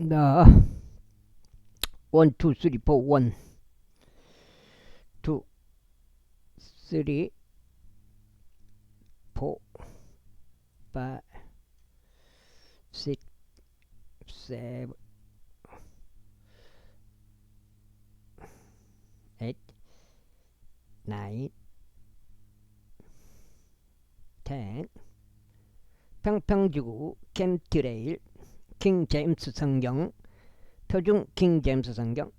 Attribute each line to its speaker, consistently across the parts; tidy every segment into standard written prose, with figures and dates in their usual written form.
Speaker 1: 나 1, 2, 3, 4, 1, 2, 3, 4, 5, 6, 7, 8, 9, 10. 평평지구 캠트레일 킹제임스 성경 표준 킹제임스 성경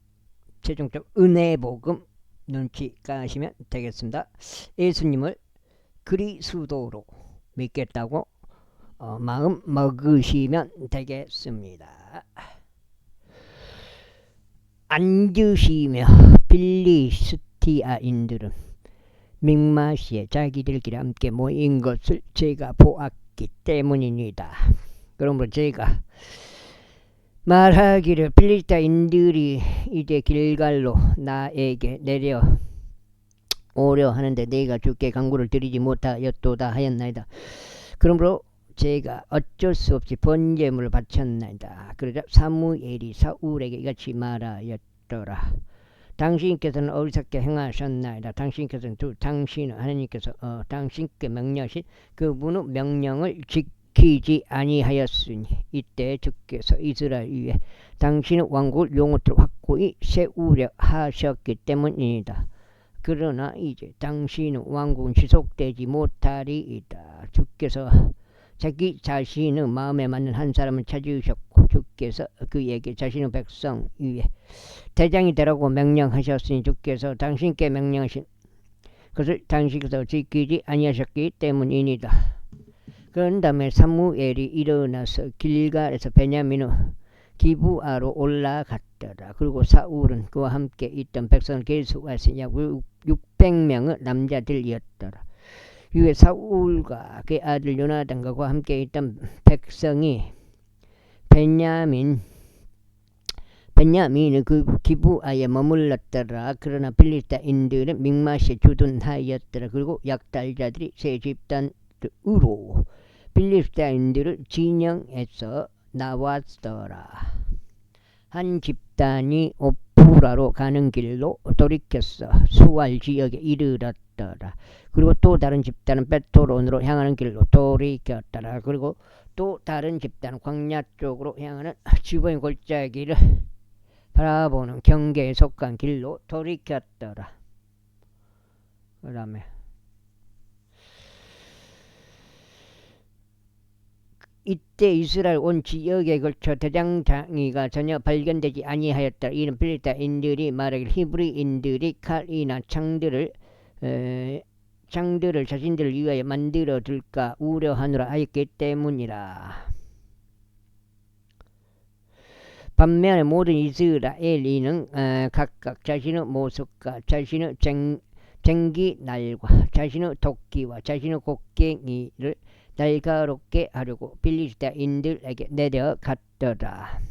Speaker 1: 최종적 은혜복음 눈치 까시면 되겠습니다. 예수님을 그리스도로 믿겠다고 마음 먹으시면 되겠습니다. 앉으시며 빌리스티아인들은 mik마시에 자기들끼리 함께 모인 것을 제가 보았기 때문입니다. 그러므로 제가 말하기를 필리스타인들이 이제 길갈로 나에게 내려오려 하는데 내가 주께 간구를 드리지 못하였도다 하였나이다. 그러므로 제가 어쩔 수 없이 번제물을 바쳤나이다. 그러자 사무엘이 사울에게 이같이 말하였더라. 당신께서는 어리석게 행하셨나이다. 당신께서는 당신은 하나님께서 당신께 명령하신 그분의 명령을 지키지 아니하였으니 이때 주께서 이스라엘 위에 당신의 왕국을 영원토록 확고히 세우려 하셨기 때문이다. 그러나 이제 당신의 왕국은 지속되지 못하리이다. 주께서 자기 자신의 마음에 맞는 한 사람을 찾으셨고 주께서 그에게 자신의 백성 위에 대장이 되라고 명령하셨으니 주께서 당신께 명령하신 것을 당신께서 지키지 아니하셨기 때문이니다. 그런 다음에 사무엘이 일어나서 길갈에서 베냐민의 기브아로 올라갔더라. 그리고 사울은 그와 함께 있던 백성을 계속하여 약 600명의 남자들이었더라. 이후에 사울과 그의 아들 요나단과 그와 함께 있던 백성이 베냐민의 그 기브아에 머물렀더라. 그러나 필리스타인들은 mik마시에 주둔하였더라. 그리고 약탈자들이 세 집단으로 필리스타인들을 진영에서 나왔더라. 한 집단이 오프라로 가는 길로 돌이켰어 수알 지역에 이르렀더라. 그리고 또 다른 집단은 베토론으로 향하는 길로 돌이켰더라. 그리고 또 다른 집단은 광야 쪽으로 향하는 지붕의 골짜기를 바라보는 경계에 속한 길로 돌이켰더라. 그 다음에 이때 이스라엘 온 지역에 걸쳐 대장장이가 전혀 발견되지 아니하였다. 이는 필리스타인들이 말하길 히브리인들이 칼이나 창들을 자신들을 위하여 만들어 둘까 우려하느라 하였기 때문이라. 반면에 모든 이스라엘인은 각각 자신의 모습과 자신의 쟁기날과 자신의 도끼와 자신의 곡괭이를 날카롭게 하려고 필리스타인들에게 내려갔더라.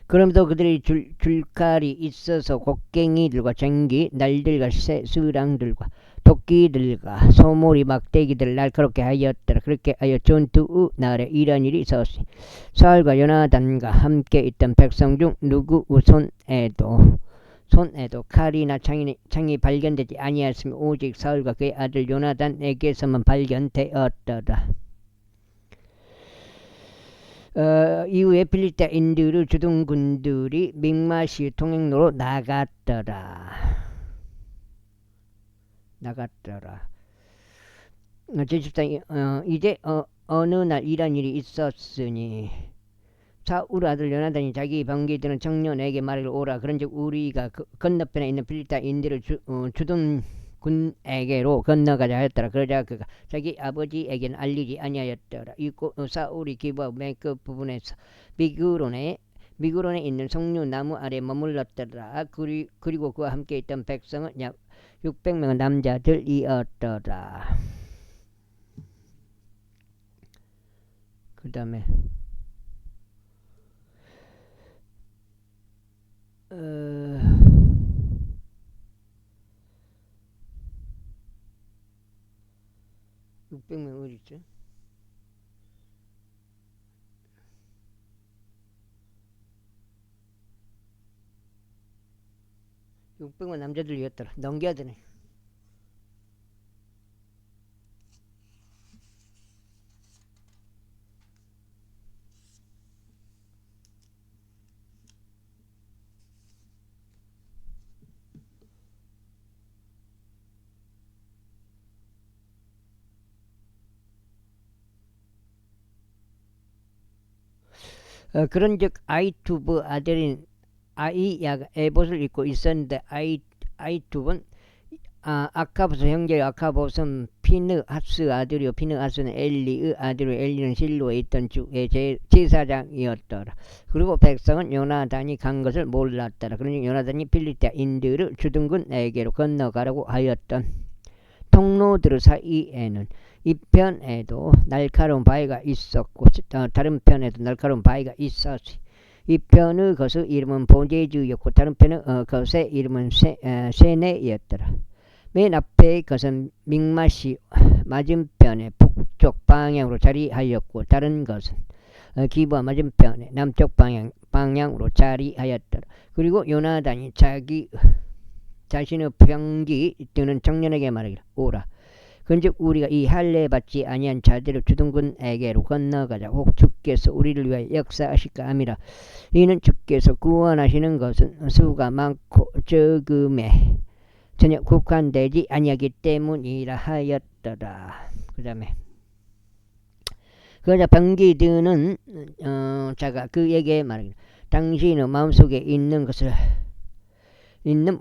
Speaker 1: 그럼에도 그들이 줄칼이 있어서 곡괭이들과 쟁기, 날들과 수랑들과 도끼들과 소몰이 막대기들을 날카롭게 하였더라. 그렇게 하여 전투의 날에 이런 일이 있었으니 사울과 요나단과 함께 있던 백성 중 누구의 손에도 칼이나 창이 발견되지 아니하였으며 오직 사울과 그의 아들 요나단에게서만 발견되었더라. 이후에 필리스타인들의 주둔군들이 mik마시 통행로로 나갔더라. 제14 이제 어느 날 이런 일이 있었으니 사울 아들 요나단이 자기 병기들은 청년에게 말하기를 오라. 그런즉 우리가 건너편에 있는 필리스타인들을 주둔군에게로 건너가자 하였더라. 그러자 그가 자기 아버지에게는 알리지 아니하였더라. 사울이 기브아 맨 끝 부분에서 미그론에 있는 석류 나무 아래 머물렀더라. 그리고 그와 함께 있던 백성은 약 600명의 남자들이었더라. 그 다음에 600명 어디 있지? 600만 남자들이었더라. 넘겨야 되네. 그런즉 아이투브 아들인 아이야가 에봇을 입고 있었는데 아이투브는 아카보스 형제 아카보스는 피느하스 아들이요 피느하스는 엘리의 아들이요 엘리는 실로에 있던 주의 제사장이었더라. 그리고 백성은 요나단이 간 것을 몰랐더라. 그러니 요나단이 필리스티아인들을 주둔군에게로 건너가라고 하였던 통로들 사이에는 이편에도 날카로운 바위가 있었고 다른 편에도 날카로운 바위가 있었지. 이편의 것의 이름은 보제주였고 다른 편의 것의 이름은 세네였더라. 맨 앞에 것은 믹맛이 맞은편에 북쪽 방향으로 자리하였고 다른 것은 기브와 맞은편에 남쪽 방향으로 자리하였더라. 그리고 요나단이 자신의 병기 드는 청년에게 말하기를 오라. 그런즉 우리가 이 할례 받지 아니한 자들을 주둔군에게로 건너가자. 혹 주께서 우리를 위하여 역사하실까 함이라. 이는 주께서 구원하시는 것은 수가 많고 적음에 전혀 국한되지 아니하기 때문이라 하였더라. 그 다음에 그러자 병기 드는 자가 그에게 말하기를 당신의 마음속에 있는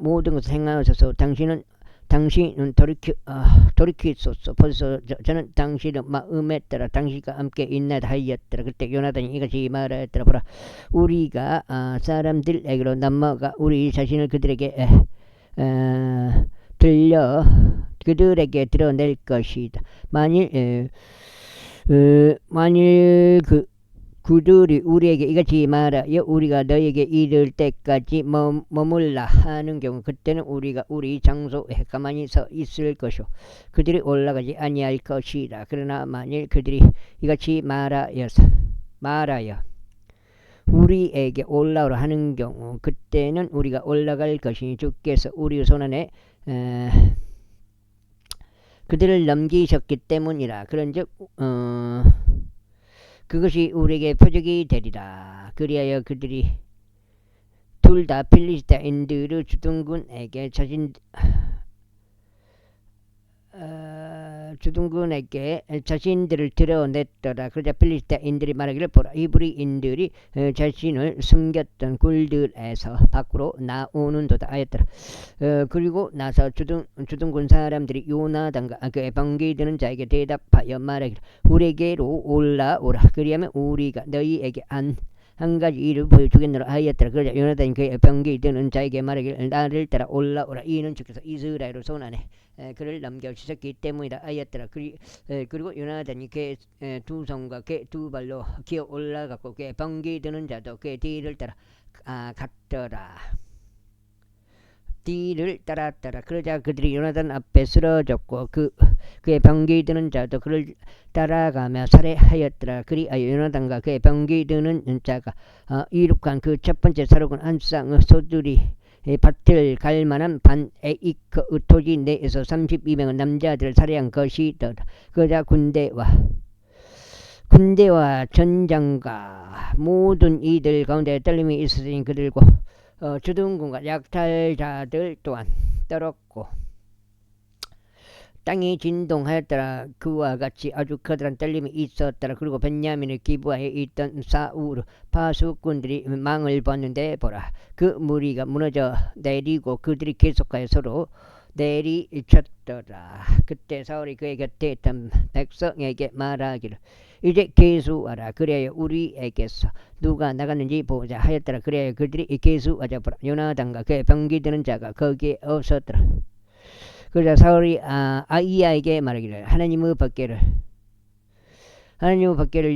Speaker 1: 모든 것을 행하소서. 당신은 돌이키소서. 벌써 저는 당신의 마음에 따라 당신과 함께 있나이다 하였더라. 그때 요나단이 이같이 말하였더라. 보라, 우리가 사람들에게로 넘어가 우리 자신을 그들에게 드러낼 것이다. 만일 그들이 우리에게 이같이 말하여 우리가 너에게 이를 때까지 머물라 하는 경우 그때는 우리가 우리 장소에 가만히 서 있을 것이요 그들이 올라가지 아니할 것이라. 그러나 만일 그들이 이같이 말하여 우리에게 올라오라 하는 경우 그때는 우리가 올라갈 것이니 주께서 우리 손 안에 그들을 넘기셨기 때문이라. 그런즉 그것이 우리에게 표적이 되리라. 그리하여 그들이 둘 다 필리스타인들의 주둔군에게 자신들을 드러냈더라. 그러자 필리스타인들이 말하기를 보라, 이브리인들이 자신을 숨겼던 굴들에서 밖으로 나오는도다 하였더라. 그리고 나서 주둔군 사람들이 요나단과 그의 병기 드는 자에게 대답하여 말하기를 우리에게로 올라오라. 그리하면 우리가 너희에게 한 가지 일을 보여주겠노라 하였더라. 그러자 요나단이 그의 병기 드는 자에게 말하기를 나를 따라 올라오라. 이는 주께서 이스라엘의 손 안에 그를 넘겨주셨기 때문이다 하였더라. 그리고 요나단이 그의 두 손과 그의 두 발로 기어 올라갔고 그의 병기 드는 자도 그의 뒤를 따라 갔더라. 뒤를 따랐더라. 그러자 그들이 요나단 앞에 쓰러졌고 그의 병기 드는 자도 그를 따라가며 살해하였더라. 그리하여 요나단과 그의 병기 드는 자가 이룩한 그 첫 번째 사륙은 한 쌍의 소들이 밭을 갈 만한 반 에이커의 토지 내에서 32명의 남자들을 살해한 것이더라. 그러자 군대와 전장과 모든 이들 가운데 떨림이 있으니 그들과 주둔군과 약탈자들 또한 떨었고 땅이 진동하였더라. 그와 같이 아주 커다란 떨림이 있었더라. 그리고 베냐민의 기브아에 있던 사울 파수꾼들이 망을 봤는데 보라, 그 무리가 무너져 내리고 그들이 계속하여 서로 내리쳤더라. 그때 사울이 그의 곁에 있던 백성에게 말하기를 이제 계수하라. 그래야 우리에게서 누가 나갔는지 보자 하였더라. 그래야 그들이 계수하자 보라, 요나단과 그의 병기 드는 자가 거기에 없었더라. 그러자 사울이 아이야에게 말하기를 하나님의 법궤를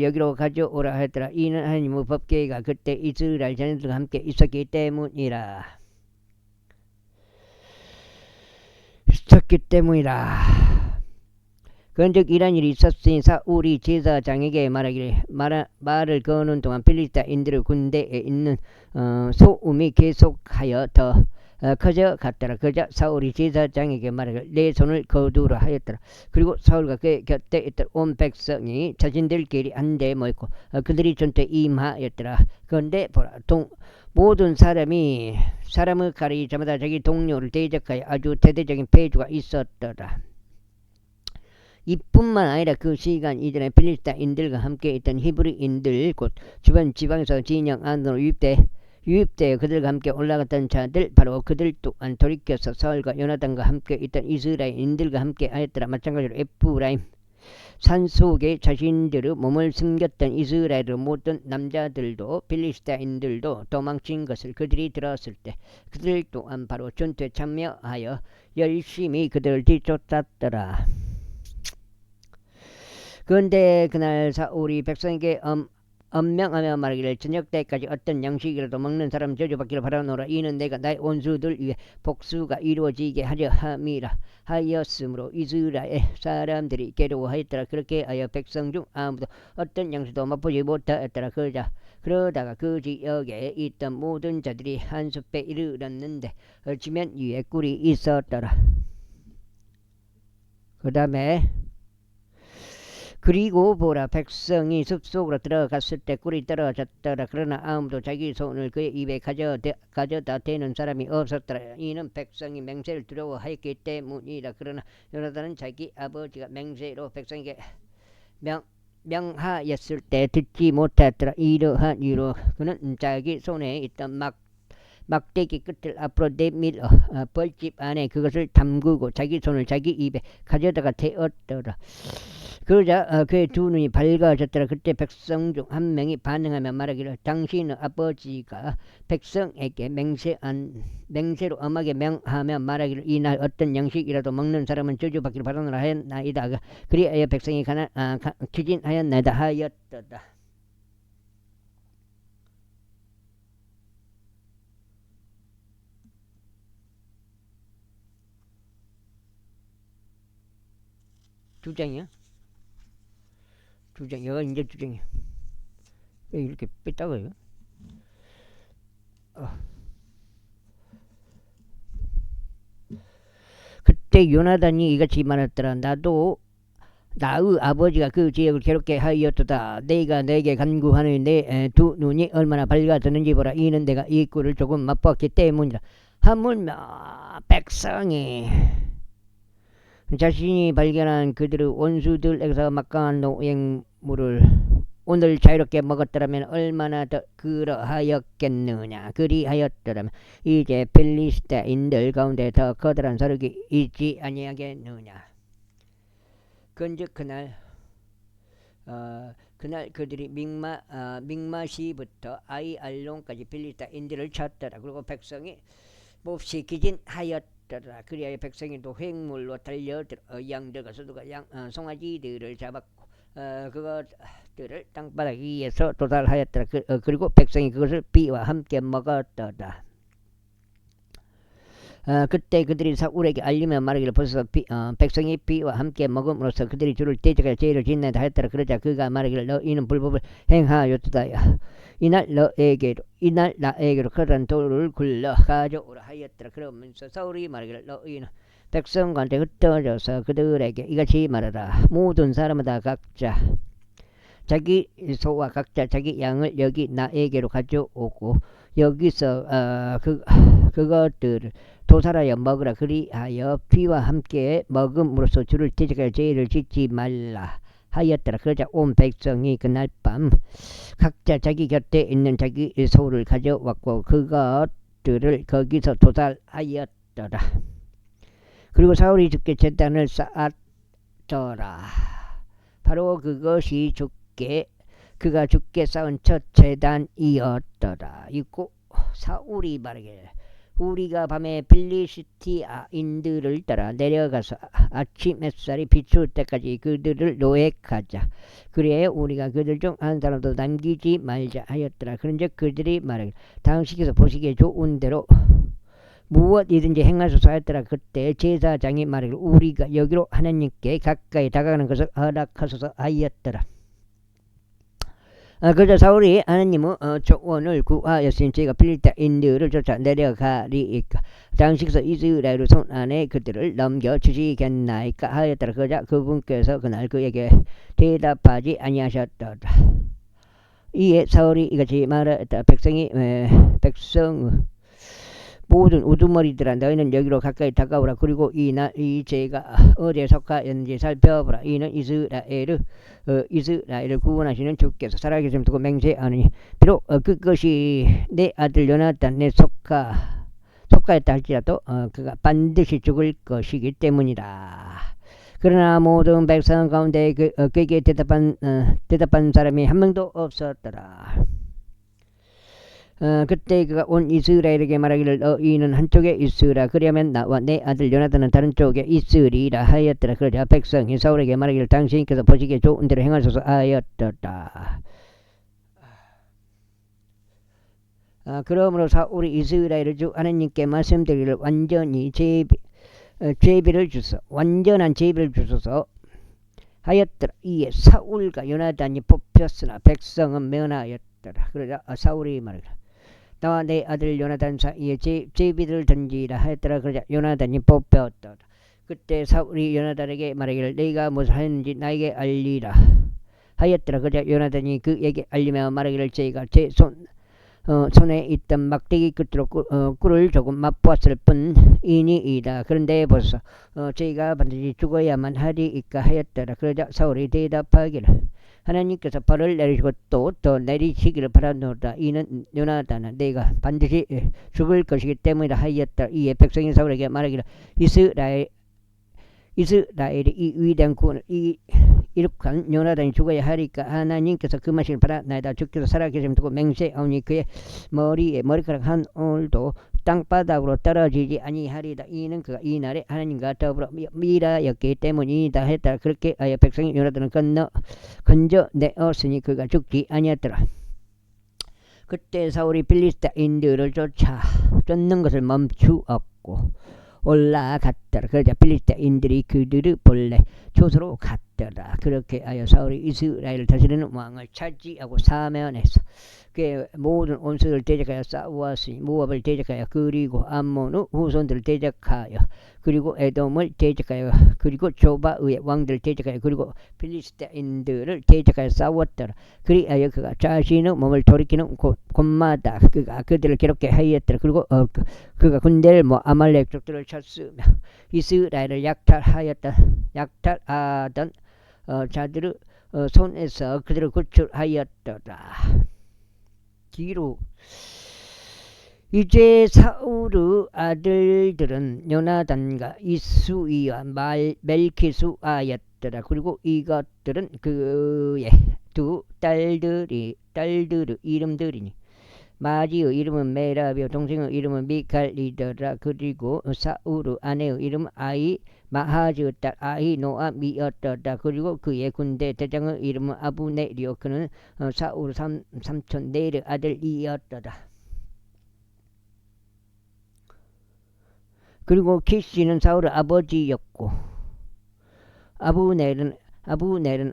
Speaker 1: 여기로 가져오라 하였더라. 이는 하나님의 법궤가 그때 이스라엘 자녀들과 함께 있었기 때문이라. 그런즉 이런 일이 있었으니 사울이 제사장에게 말하기를 말을 거는 동안 필리스타인들의 군대에 있는 소음이 계속하여 더 그저 갔더라. 그저 사울이 제사장에게 말하기를 내 손을 거두라 하였더라. 그리고 사울과 그의 곁에 있던 온 백성이 자신들끼리 한데 모였고 그들이 전투에 임하였더라. 그런데 보라 모든 사람을 가리자마다 자기 동료를 대적하여 아주 대대적인 패주가 있었더라. 이뿐만 아니라 그 시간 이전에 필리스타인들과 함께 있던 히브리인들 곧 주변 지방에서 진영 안으로 유입되어 그들과 함께 올라갔던 자들 바로 그들 또한 돌이켜서 사울과 요나단과 함께 있던 이스라엘인들과 함께 하였더라. 마찬가지로 에프라임 산속에 자신들의 몸을 숨겼던 이스라엘의 모든 남자들도 필리스타인들도 도망친 것을 그들이 들었을 때 그들 또한 바로 전투에 참여하여 열심히 그들을 뒤쫓았더라. 그런데 그날 사울이 백성에게 엄명하며 말하기를 저녁 때까지 어떤 양식이라도 먹는 사람 저주받기를 바라노라. 이는 내가 나의 원수들 위해 복수가 이루어지게 하려 함이라 하였으므로 이스라엘 사람들이 괴로워하였더라. 그렇게 하여 백성 중 아무도 어떤 양식도 맛보지 못하였더라. 그러다가 그 지역에 있던 모든 자들이 한숲에 이르렀는데 지면 위에 꿀이 있었더라. 그 다음에 그리고 보라 백성이 숲속으로 들어갔을 때 꿀이 떨어졌더라. 그러나 아무도 자기 손을 그의 입에 가져다 대는 사람이 없었더라. 이는 백성이 맹세를 두려워하였기 때문이라. 그러나 요나단은 자기 아버지가 맹세로 백성에게 명하였을 때 듣지 못했더라. 이러한 이유로 그는 자기 손에 있던 막대기 끝을 앞으로 내밀어 벌집 안에 그것을 담그고 자기 손을 자기 입에 가져다가 대었더라. 그러자 그의 두 눈이 밝아졌더라. 그때 백성 중 한 명이 반응하며 말하기를 당신의 아버지가 백성에게 맹세로 엄하게 명하며 말하기를 이날 어떤 양식이라도 먹는 사람은 저주받기를 바라노라 하였나이다. 그리하여 백성이 기진하였나이다 하였도다. 두 장이야? 여가 이제 두 장이야. 왜 이렇게 뺐다고요? 그때 요나단이 이같이 말했더라. 나의 아버지가 그 지역을 괴롭게 하였도다. 내가 내게 간구하니 내 두 눈이 얼마나 밝아졌는지 보라. 이는 내가 이 꿀을 조금 맛보았기 때문이라. 하물며 백성이 자신이 발견한 그들의 원수들에게서 막강한 노획물을 오늘 자유롭게 먹었더라면 얼마나 더 그러하였겠느냐. 그리하였더라면 이제 필리스타인들 가운데 더 커다란 서력이 있지 아니하겠느냐. 그런즉 그날 그들이 믹마시부터 아이알론까지 필리스타인들을 쳤더라. 그리고 백성이 몹시 기진하였더라. 그리하여 백성이 노획물로 달려들어 양들과 소들과 송아지들을 잡았고 그것들을 땅바닥 위에서 도달하였더라. 그리고 백성이 그것을 비와 함께 먹었더라. 그때 그들이 사울에게 알리며 말하기를 벌써 백성이 비와 함께 먹음으로써 그들이 주를 대적하여 죄를 짓는다 하였더라. 그러자 그가 말하기를 너희는 불법을 행하였도다. 이날 나에게로 커다란 돌을 굴러 가져오라 하였더라. 그러면서 사울이 말하기를 너희는 백성한테 흩어져서 그들에게 이같이 말하라. 모든 사람마다 각자 자기 소와 각자 자기 양을 여기 나에게로 가져오고 여기서 그것들을 도살하여 먹으라. 그리하여 피와 함께 먹음으로써 주를 대적하여 죄를 짓지 말라 하였더라. 그러자 온 백성이 그날 밤 각자 자기 곁에 있는 자기 소를 가져왔고 그것들을 거기서 도살하였더라. 그리고 사울이 죽게 제단을 쌓았더라. 바로 그것이 그가 죽게 쌓은 첫 제단이었더라. 이고 사울이 말하기를 우리가 밤에 필리스티아인들을 따라 내려가서 아침 햇살이 비출 때까지 그들을 노획하자. 그래야 우리가 그들 중 한 사람도 남기지 말자 하였더라. 그런즉 그들이 말하기를 당신께서 보시기에 좋은 대로 무엇이든지 행하소서 하였더라. 그때 제사장이 말하기를 우리가 여기로 하나님께 가까이 다가가는 것을 허락하소서 하였더라. 그러자 사울이 하나님의 조언을 구하였으니 제가 필리스타인들을 쫓아 내려가리이까 당시에서 이스라엘 손 안에 그들을 넘겨주시겠나이까 하였더라. 그러자 그분께서 그날 그에게 대답하지 아니하셨더라. 이에 사울이 이같이 말하였다. 백성 모든 우두머리들아 너희는 여기로 가까이 다가오라. 그리고 이 죄가 어디에 속하였는지 살펴보라. 이는 이스라엘을 구원하시는 주께서 살아계심 두고 맹세하느니 비록 그것이 내 아들 요나단에 속하였다 할지라도 그가 반드시 죽을 것이기 때문이다. 그러나 모든 백성 가운데 그에게 대답한 사람이 한 명도 없었더라. 그때 그가 온 이스라엘에게 말하기를 너희는 한쪽에 있으라. 그리하면 나와 내 아들 요나단은 다른 쪽에 있으리라 하였더라. 그러자 백성이 사울에게 말하기를 당신께서 보시기에 좋은 대로 행하소서 하였더라. 그러므로 사울이 이스라엘을 주 하나님께 말씀드리기를 완전한 제비를 주소서 하였더라. 이에 사울과 요나단이 뽑혔으나 백성은 면하였더라. 그러자 사울이 말하기를 나와 내 아들 요나단 사이에 제비를 던지라 하였더라. 그러자 요나단이 뽑혔더라. 그때 사울이 요나단에게 말하기를 네가 무엇을 하였는지 나에게 알리라 하였더라. 그러자 요나단이 그에게 알리며 말하기를 제가 제 손에 있던 막대기 끝으로 꿀을 조금 맛보았을 뿐이니이다. 그런데 벌써 저희가 반드시 죽어야만 하리이까 하였더라. 그러자 사울이 대답하기를 하나님께서 벌을 내리시고 또 더 내리시기를 바라노라. 이는 요나단은 내가 반드시 죽을 것이기 때문이라 하였다. 이에 백성이 사울에게 말하기를 이스라엘이 이 위대한 구원을 이룩한 요나단이 죽어야 하리까 하나님께서 금하시길 바라나이다. 주께서 살아계심 두고 맹세하오니 그의 머리카락 한 올도 땅바닥으로 떨어지지 아니하리다. 이는 그가 이날에 하나님과 더불어 밀하였기 때문이다 했다. 그렇게 하여 백성이 요나단을 건져내었으니 그가 죽지 아니었더라. 그때 사울이 필리스타인들을 쫓는 것을 멈추었고 올라갔더라. 그러자 필리스타인들이 그들을 본래 조소로 갔더라. 그렇게 하여 사울이 이스라엘을 다스리는 왕을 차지하고 사면해서 그의 모든 온수를 대적하여 싸우었으니 모압을 대적하여 그리고 암몬의 후손들을 대적하여 그리고 에돔을 대적하여 그리고 조바의 왕들을 대적하여 그리고 필리스타인들을 대적하여 싸웠더라. 그리하여 그가 자신의 몸을 돌이키는 곳마다 그가 그들을 괴롭게 하였더라. 그리고 그가 군대를 아말렉 족들을 쳤으며 이스라엘을 약탈하던 자들의 손에서 그들을 구출하였더라. 뒤로 이제 사울의 아들들은 요나단과 이수이와 멜키수아였더라. 그리고 이것들은 그의 두 딸들의 이름들이니 마지의 이름은 메라비요 동생의 이름은 미칼이더라. 그리고 사울의 아내의 이름은 마하즈의 딸 아히노아미였더라. 그리고 그의 군대 대장의 이름은 아브네리요. 그는 사울의 삼촌 네르의 아들이었더라. 그리고 키시는 사울의 아버지였고 아브넬은 아버지인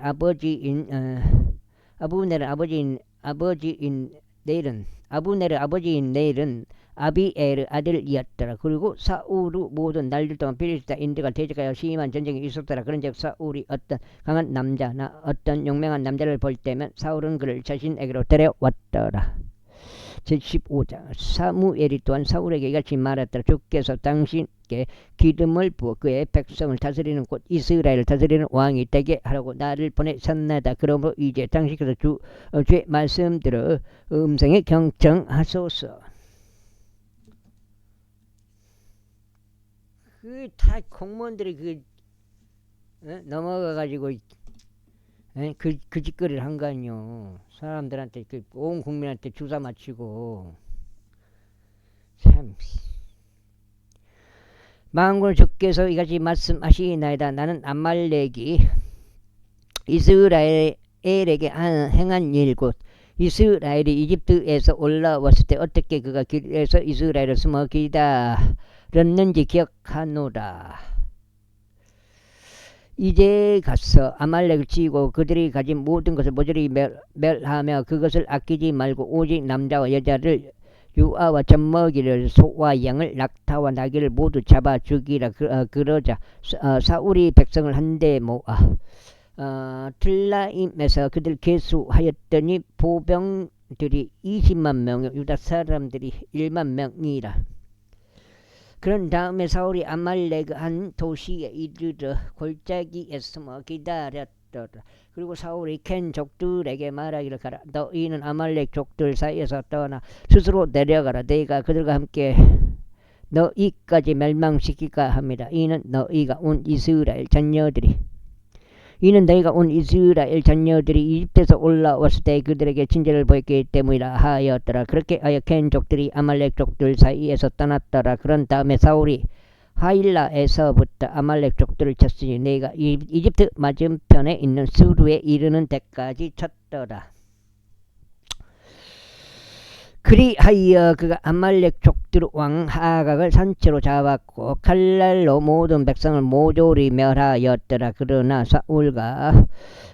Speaker 1: 넬은 아비엘의 아들이었더라. 그리고 사울의 모든 날들 동안 필리스타인들과 대적하여 심한 전쟁이 있었더라. 그런즉 사울이 어떤 강한 남자나 어떤 용맹한 남자를 볼 때면 사울은 그를 자신에게로 데려왔더라. 제15장 사무엘이 또한 사울에게 이같이 말했더라. 주께서 당신께 기름을 부어 그의 백성을 다스리는 곧 이스라엘을 다스리는 왕이 되게 하라고 나를 보내셨나이다. 그러므로 이제 당신께서 주의 말씀들을 음성에 경청하소서. 다 공무원들이 넘어가가지고 그 짓거리를 한 거 아니요. 사람들한테 온 국민한테 주사 맞추고 참. 만군의 주께서 이같이 말씀하시나이다. 나는 아말렉이 이스라엘에게 행한 일 곧 이스라엘이 이집트에서 올라왔을 때 어떻게 그가 길에서 이스라엘을 숨어 기다렸는지 기억하노라. 이제 가서 아말렉을 치고 그들이 가진 모든 것을 모조리 멸하며 그것을 아끼지 말고 오직 남자와 여자를 유아와 젖먹이를 소와 양을 낙타와 나귀를 모두 잡아 죽이라. 그러자 사울이 백성을 한데 모아 들라임에서 그들 계수하였더니 보병들이 20만 명이요 유다 사람들이 1만 명이라. 그런 다음에 사울이 아말렉 한 도시에 이르러 골짜기에 숨어 기다렸더라. 그리고 사울이 켄 족들에게 말하기를 가라. 너희는 아말렉 족들 사이에서 떠나 스스로 내려가라. 내가 그들과 함께 너희까지 멸망시킬까 합니다. 이는 너희가 온 이스라엘 자녀들이 이집트에서 올라왔을 때 그들에게 친절을 보였기 때문이라 하였더라. 그렇게 하여 켄 족들이 아말렉 족들 사이에서 떠났더라. 그런 다음에 사울이 하일라에서부터 아말렉 족들을 쳤으니 내가 이집트 맞은편에 있는 수르에 이르는 데까지 쳤더라. 그리하여 그가 아말렉 족들 왕 하각을 산채로 잡았고 칼날로 모든 백성을 모조리 멸하였더라. 그러나 사울과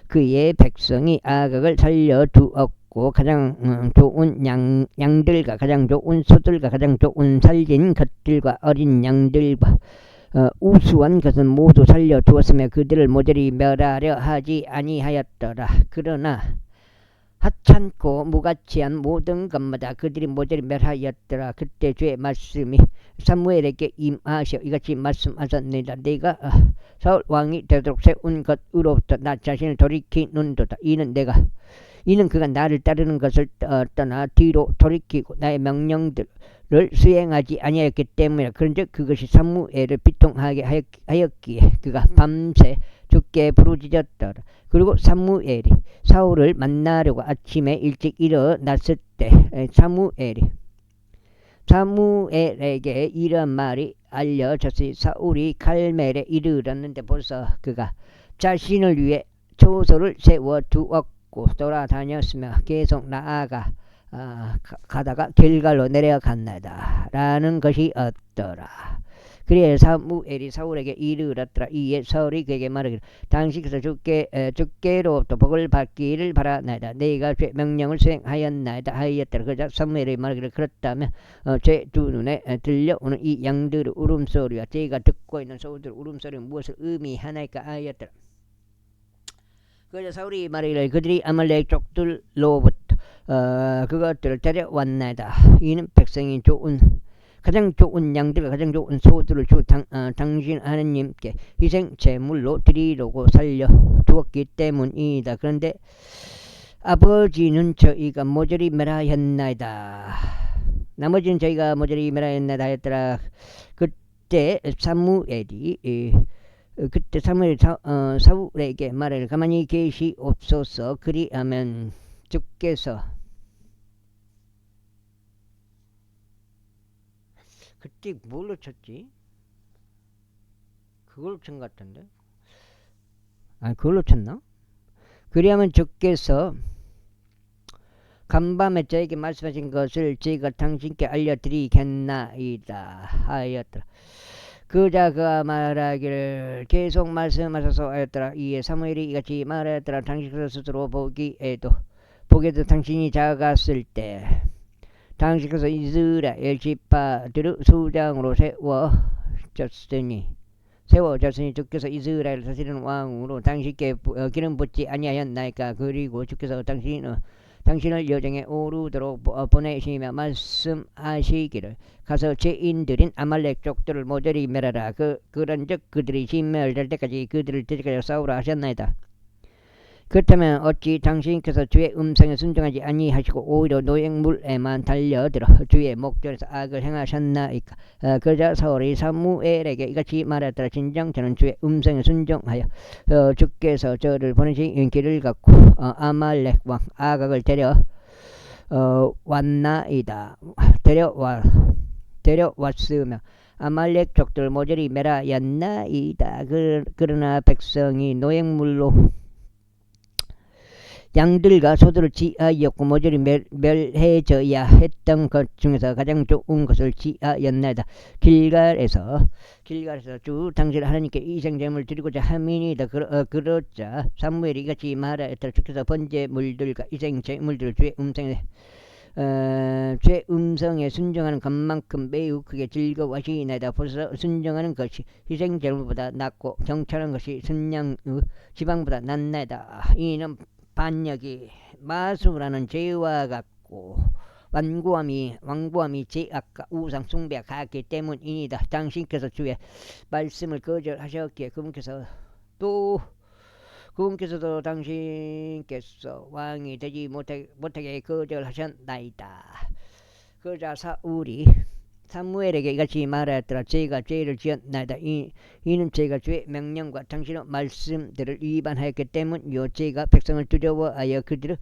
Speaker 1: 그의 백성이 아각을 살려두었고 가장 좋은 양들과 가장 좋은 소들과 가장 좋은 살린 것들과 어린 양들과 우수한 것은 모두 살려두었으며 그들을 모조리 멸하려 하지 아니하였더라. 그러나 하찮고 무가치한 모든 것마다 그들이 모조리 멸하였더라. 그때 주의 말씀이 사무엘에게 임하셔 이같이 말씀하셨느니라. 내가 사울 왕이 되도록 세운 것으로부터 나 자신을 돌이키는도다. 이는 그가 나를 따르는 것을 떠나 뒤로 돌이키고 나의 명령들을 수행하지 아니하였기 때문이라. 그런즉 그것이 사무엘을 비통하게 하였기에 그가 밤새 주께 부르짖었더라. 그리고 사무엘이 사울을 만나려고 아침에 일찍 일어났을 때 사무엘에게 이런 말이 알려졌으니 사울이 갈멜에 이르렀는데 벌써 그가 자신을 위해 초소를 세워두었고 돌아다녔으며 계속 나아가 가다가 길갈로 내려갔나이다 라는 것이 없더라. 그래야 사무엘이 사울에게 이르렀더라. 이에 사울이 그에게 말하기를 당신께서 주께로부터 복을 받기를 바라나이다. 내가 죄 명령을 수행하였나이다 하였더라. 그러자 사무엘이 말하기를 그렇다면 제 두 눈에 들려오는 이 양들의 울음소리와 제가 듣고 있는 소들의 울음소리는 무엇을 의미하나이까 하였더라. 그러자 사울이 말하기를 그들이 아말렉 족들로부터 그것들을 데려왔나이다. 이는 백성이 가장 좋은 양들과 가장 좋은 소들을 당신 하느님께 희생 제물로 드리려고 살려두었기 때문이다. 그런데 아버지는 저희가 모조리 멸하였나이다. 나머지는 저희가 모조리 멸하였나이다 하였더라. 그때 사무엘이 사울에게 말하기를 가만히 계시옵소서. 그리하면 주께서 그때 뭘로 쳤지? 그걸로 친 것 같은데? 그걸로 쳤나? 그리하면 주께서 간밤에 저에게 말씀하신 것을 제가 당신께 알려드리겠나이다 하였더라. 그자 그가 말하기를 계속 말씀하셔서 하였더라. 이에 사무엘이 이같이 말하였더라. 당신께서 스스로 보게도 당신이 작았을 때 당신께서 이스라엘 지파들을 수장으로 세워졌으니 주께서 이스라엘 다스리는 왕으로 당신께 기름 붓지 아니하였나이까. 그리고 주께서 당신을 여정에 오르도록 보내시며 말씀하시기를 가서 죄인들인 아말렉 족들을 모조리 멸하라. 그런즉 그들이 진멸될 때까지 그들을 대적하여 싸우라 하셨나이다. 그렇다면 어찌 당신께서 주의 음성에 순종하지 아니하시고 오히려 노획물에만 달려들어 주의 목전에서 악을 행하셨나이까. 그러자 사울이 사무엘에게 이같이 말하더라. 진정 저는 주의 음성에 순종하여 주께서 저를 보내신 길을 갖고 아말렉 왕 아각을 데려왔으며 아말렉 족들 모조리 멸하였나이다. 그러나 백성이 노획물로 양들과 소들을 지하였고 모조리 멸해져야 했던 것 중에서 가장 좋은 것을 지하였나이다. 길갈에서 주 당시를 하나님께 이생제물을 드리고자 함이니이다. 그러자 사무엘이 이같이 말하였더라. 주께서 번제 물들과 이생제물들을 주의 음성에 순종하는 것만큼 매우 크게 즐거워하시나이다. 벌써 순종하는 것이 희생제물보다 낫고 경찰한 것이 순양 지방보다 낫나이다. 이는 반역이 마수라는 죄와 같고 완고함이 죄악과 우상 숭배가 같기 때문이니다. 당신께서 주의 말씀을 거절하셨기에 그분께서도 당신께서 왕이 되지 못하게 거절하셨나이다. 그러자 사무엘에게 이같이 말하였더라. 제가 죄를 지었나이다. 이는 제가 주의 명령과 당신의 말씀들을 위반하였기 때문이요 제가 백성을 두려워하여 그들의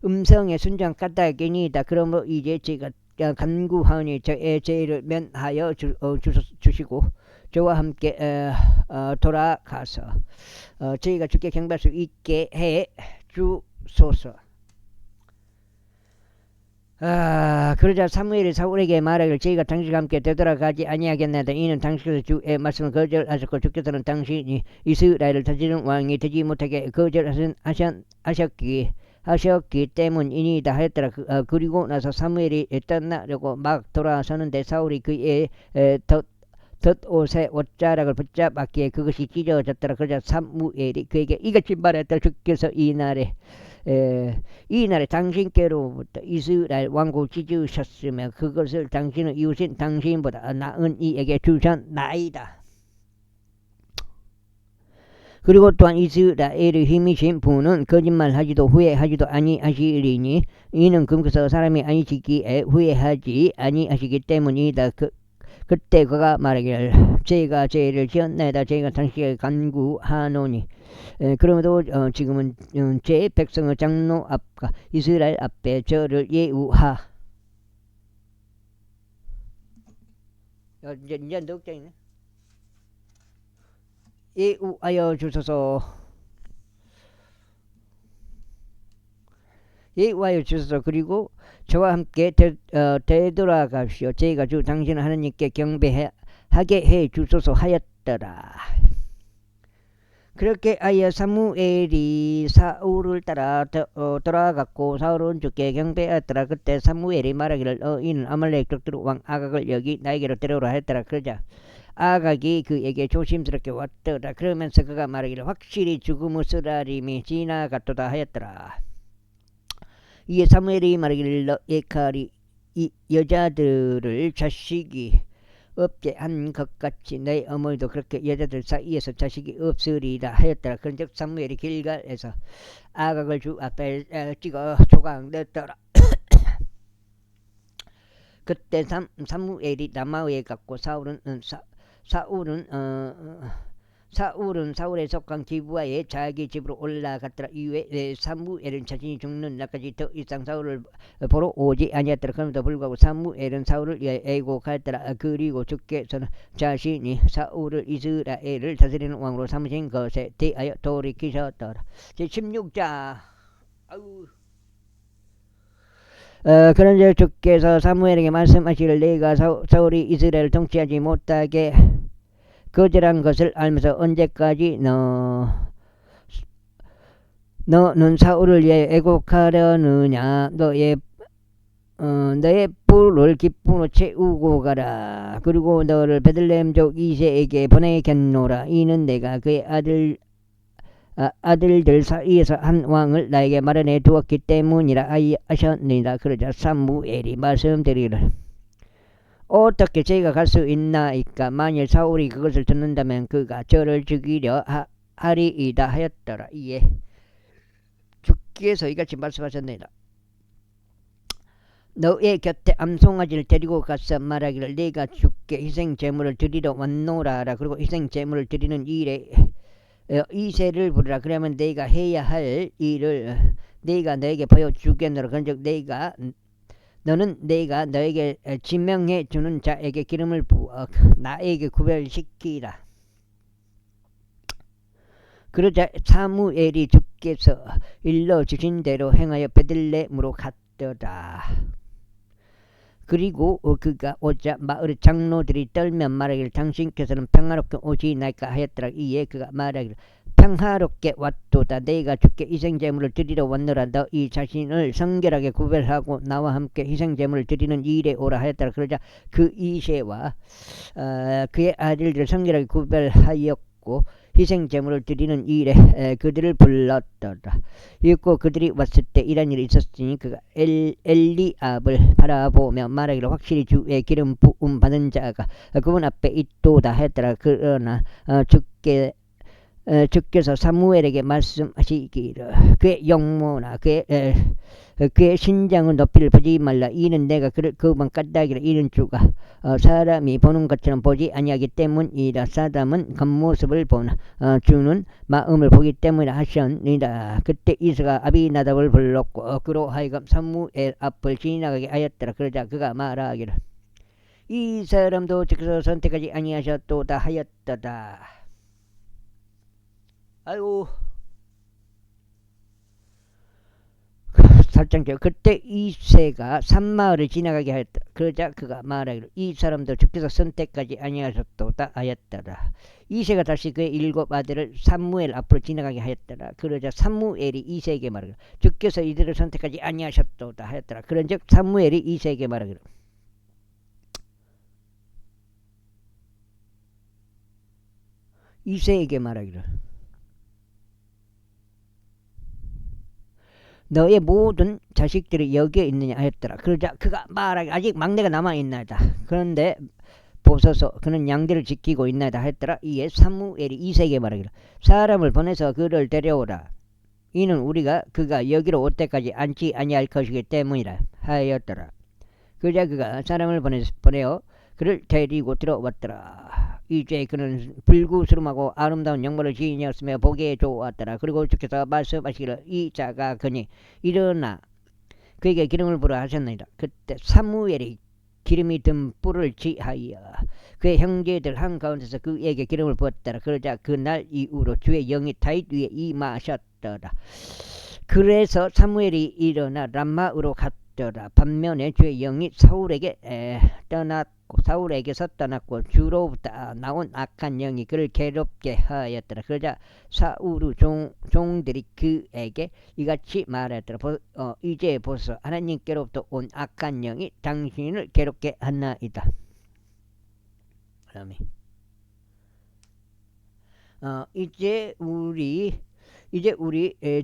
Speaker 1: 음성에 순종 까닭이니이다. 그러므로 이제 제가 간구하니 저의 죄를 면하여 주시고 저와 함께 돌아가서 저희가 주께 경배할 수 있게 해 주소서. 그러자 사무엘이 사울에게 말하기를 저희가 당신과 함께 되돌아가지 아니하겠나이다. 이는 당신께서 주의 말씀을 거절하셨고 주께서는 당신이 이스라엘을 다스리는 왕이 되지 못하게 거절하셨기 때문이니이다 하였더라. 그리고 나서 사무엘이 떠나려고 막 돌아서는데 사울이 그의 덧옷에 옷자락을 붙잡았기에 그것이 찢어졌더라. 그러자 사무엘이 그에게 이같이 말했더라. 주께서 이날에 당신께로부터 이스라엘 왕국을 찢으셨으며 그것을 당신의 이웃인 당신보다 나은 이에게 주셨나이다. 그리고 또한 이스라엘의 힘이신 분은 거짓말하지도 후회하지도 아니하시리니 이는 금께서 사람이 아니시기에 후회하지 아니하시기 때문이다. 그때 그가 말하기를 제가 죄를 지었나이다. 제가 당신에게 간구하노니 그러므로 지금은 제 백성의 장로 앞과 이스라엘 앞에 저를 예우하. 이제 넉장이네. 예우하여 주소서. 그리고 저와 함께 되돌아가시오. 제가 주 당신 하나님께 경배하게 해 주소서 하였더라. 그렇게 하여 사무엘이 사울을 따라 돌아갔고 사울은 주께 경배하였더라. 그때 사무엘이 말하기를 이는 아말렉 족들 왕 아각을 여기 나에게로 데려오라 하였더라. 그러자 아각이 그에게 조심스럽게 왔더라. 그러면서 그가 말하기를 확실히 죽음의 쓰라림이 지나갔도다 하였더라. 이에 사무엘이 말하기를 너의 칼이 이 여자들을 자식이 없게 한 것 같이 너의 어머니도 그렇게 여자들 사이에서 자식이 없으리라 하였더라. 그런즉 사무엘이 길갈에서 아각을 주 앞에 찍어 조각 냈더라. 그때 사무엘이 라마에 갔고 사울은 사울에 속한 기브아에 자기 집으로 올라갔더라. 이후에 사무엘은 자신이 죽는 날까지 더 이상 사울을 보러 오지 아니었더라. 그럼에도 불구하고 사무엘은 사울을 위하여 애곡하였더라. 그리고 주께서는 자신이 사울을 이스라엘을 다스리는 왕으로 삼으신 것에 대하여 돌이키셨더라. 제16장. 그런데 주께서 사무엘에게 말씀하시기를 내가 사울이 이스라엘을 통치하지 못하게 거절한 것을 알면서 언제까지 너는 사울을 위해 애곡하려느냐. 너의 뿔을 기쁨으로 채우고 가라. 그리고 너를 베들레헴족 이새에게 보내겠노라. 이는 내가 그의 아들들 사이에서 한 왕을 나에게 마련해 두었기 때문이라 하셨느니라. 그러자 사무엘이 말씀드리기를 어떻게 제가 갈 수 있나이까. 만일 사울이 그것을 듣는다면 그가 저를 죽이려 하리이다 하였더라. 이에 주께서 이같이 말씀하셨느니라. 너의 곁에 암송아지를 데리고 가서 말하기를 내가 주께 희생제물을 드리러 왔노라 하라. 그리고 희생제물을 드리는 일에 이새를 부르라. 그러면 내가 해야 할 일을 내가 너에게 보여주겠노라. 그런즉 너는 내가 너에게 지명해 주는 자에게 기름을 부어 나에게 구별시키라. 그러자 사무엘이 주께서 일러 주신 대로 행하여 베들레헴으로 갔더라. 그리고 그가 오자 마을의 장로들이 떨며 말하기를 당신께서는 평화롭게 오시나이까 하였더라. 이에 그가 말하기를 평화롭게 왔도다. 내가 주께 희생제물을 드리러 왔노라. 너 이 자신을 성결하게 구별하고 나와 함께 희생제물을 드리는 일에 오라 하였더라. 그러자 그 이새와 그의 아들들을 성결하게 구별하였고 희생제물을 드리는 일에 그들을 불렀더라. 읽고 그들이 왔을 때 이런 일이 있었으니 그가 엘리압을 바라보며 말하기를 확실히 주의 기름 부음 받은 자가 그분 앞에 있도다 했더라. 그러나 주께서 사무엘에게 말씀하시기를 그의 영모나 그의 신장을 높이를 보지 말라. 이는 내가 그를 그만 까닭이라. 이는 주가 사람이 보는 것처럼 보지 아니하기 때문이라. 사람은 겉모습을 보나 주는 마음을 보기 때문이라 하셨니라. 그때 이스가 아비나답을 불렀고 그로 하여금 사무엘 앞을 지나가게 하였더라. 그러자 그가 말하기를 이 사람도 주께서 선택하지 아니하셨도다 하였도다. 아이고 살짝요. 그때 이새가 산마을을 지나가게 하였다. 그러자 그가 말하기를 이 사람도 주께서 선택하지 아니하셨도다 하였더라. 이새가 다시 그의 7 아들을 사무엘 앞으로 지나가게 하였더라. 그러자 사무엘이 이새에게 말하기를 주께서 이들을 선택하지 아니하셨도다 하였더라. 그런즉 사무엘이 이새에게 말하기를 너의 모든 자식들이 여기에 있느냐 하였더라. 그러자 그가 말하기 아직 막내가 남아있나이다. 그런데 보소서 그는 양들을 지키고 있나이다 하였더라. 이에 사무엘이 이새에게 말하기를 사람을 보내서 그를 데려오라. 이는 우리가 그가 여기로 올 때까지 앉지 아니할 것이기 때문이라 하였더라. 그러자 그가 사람을 보내어 그를 데리고 들어왔더라. 이제 그는 불구스름하고 아름다운 영모를 지니었으며 보기에 좋았더라. 그리고 주께서 말씀하시기를 이 자가 그니 일어나 그에게 기름을 부으라 하셨느니라. 그때 사무엘이 기름이 든 뿔을 취하여 그의 형제들 한가운데서 그에게 기름을 부었더라. 그러자 그날 이후로 주의 영이 다윗 위에 임하셨더라. 그래서 사무엘이 일어나 람마으로 갔더라. 반면에 주의 영이 사울에게서 떠났고 주로부터 나온 악한 영이 그를 괴롭게 하였더라. 그러자 사울의 종들이 그에게 이같이 말하였더라. 이제 보소서 하나님께로부터 온 악한 영이 당신을 괴롭게 하나이다. 이제 우리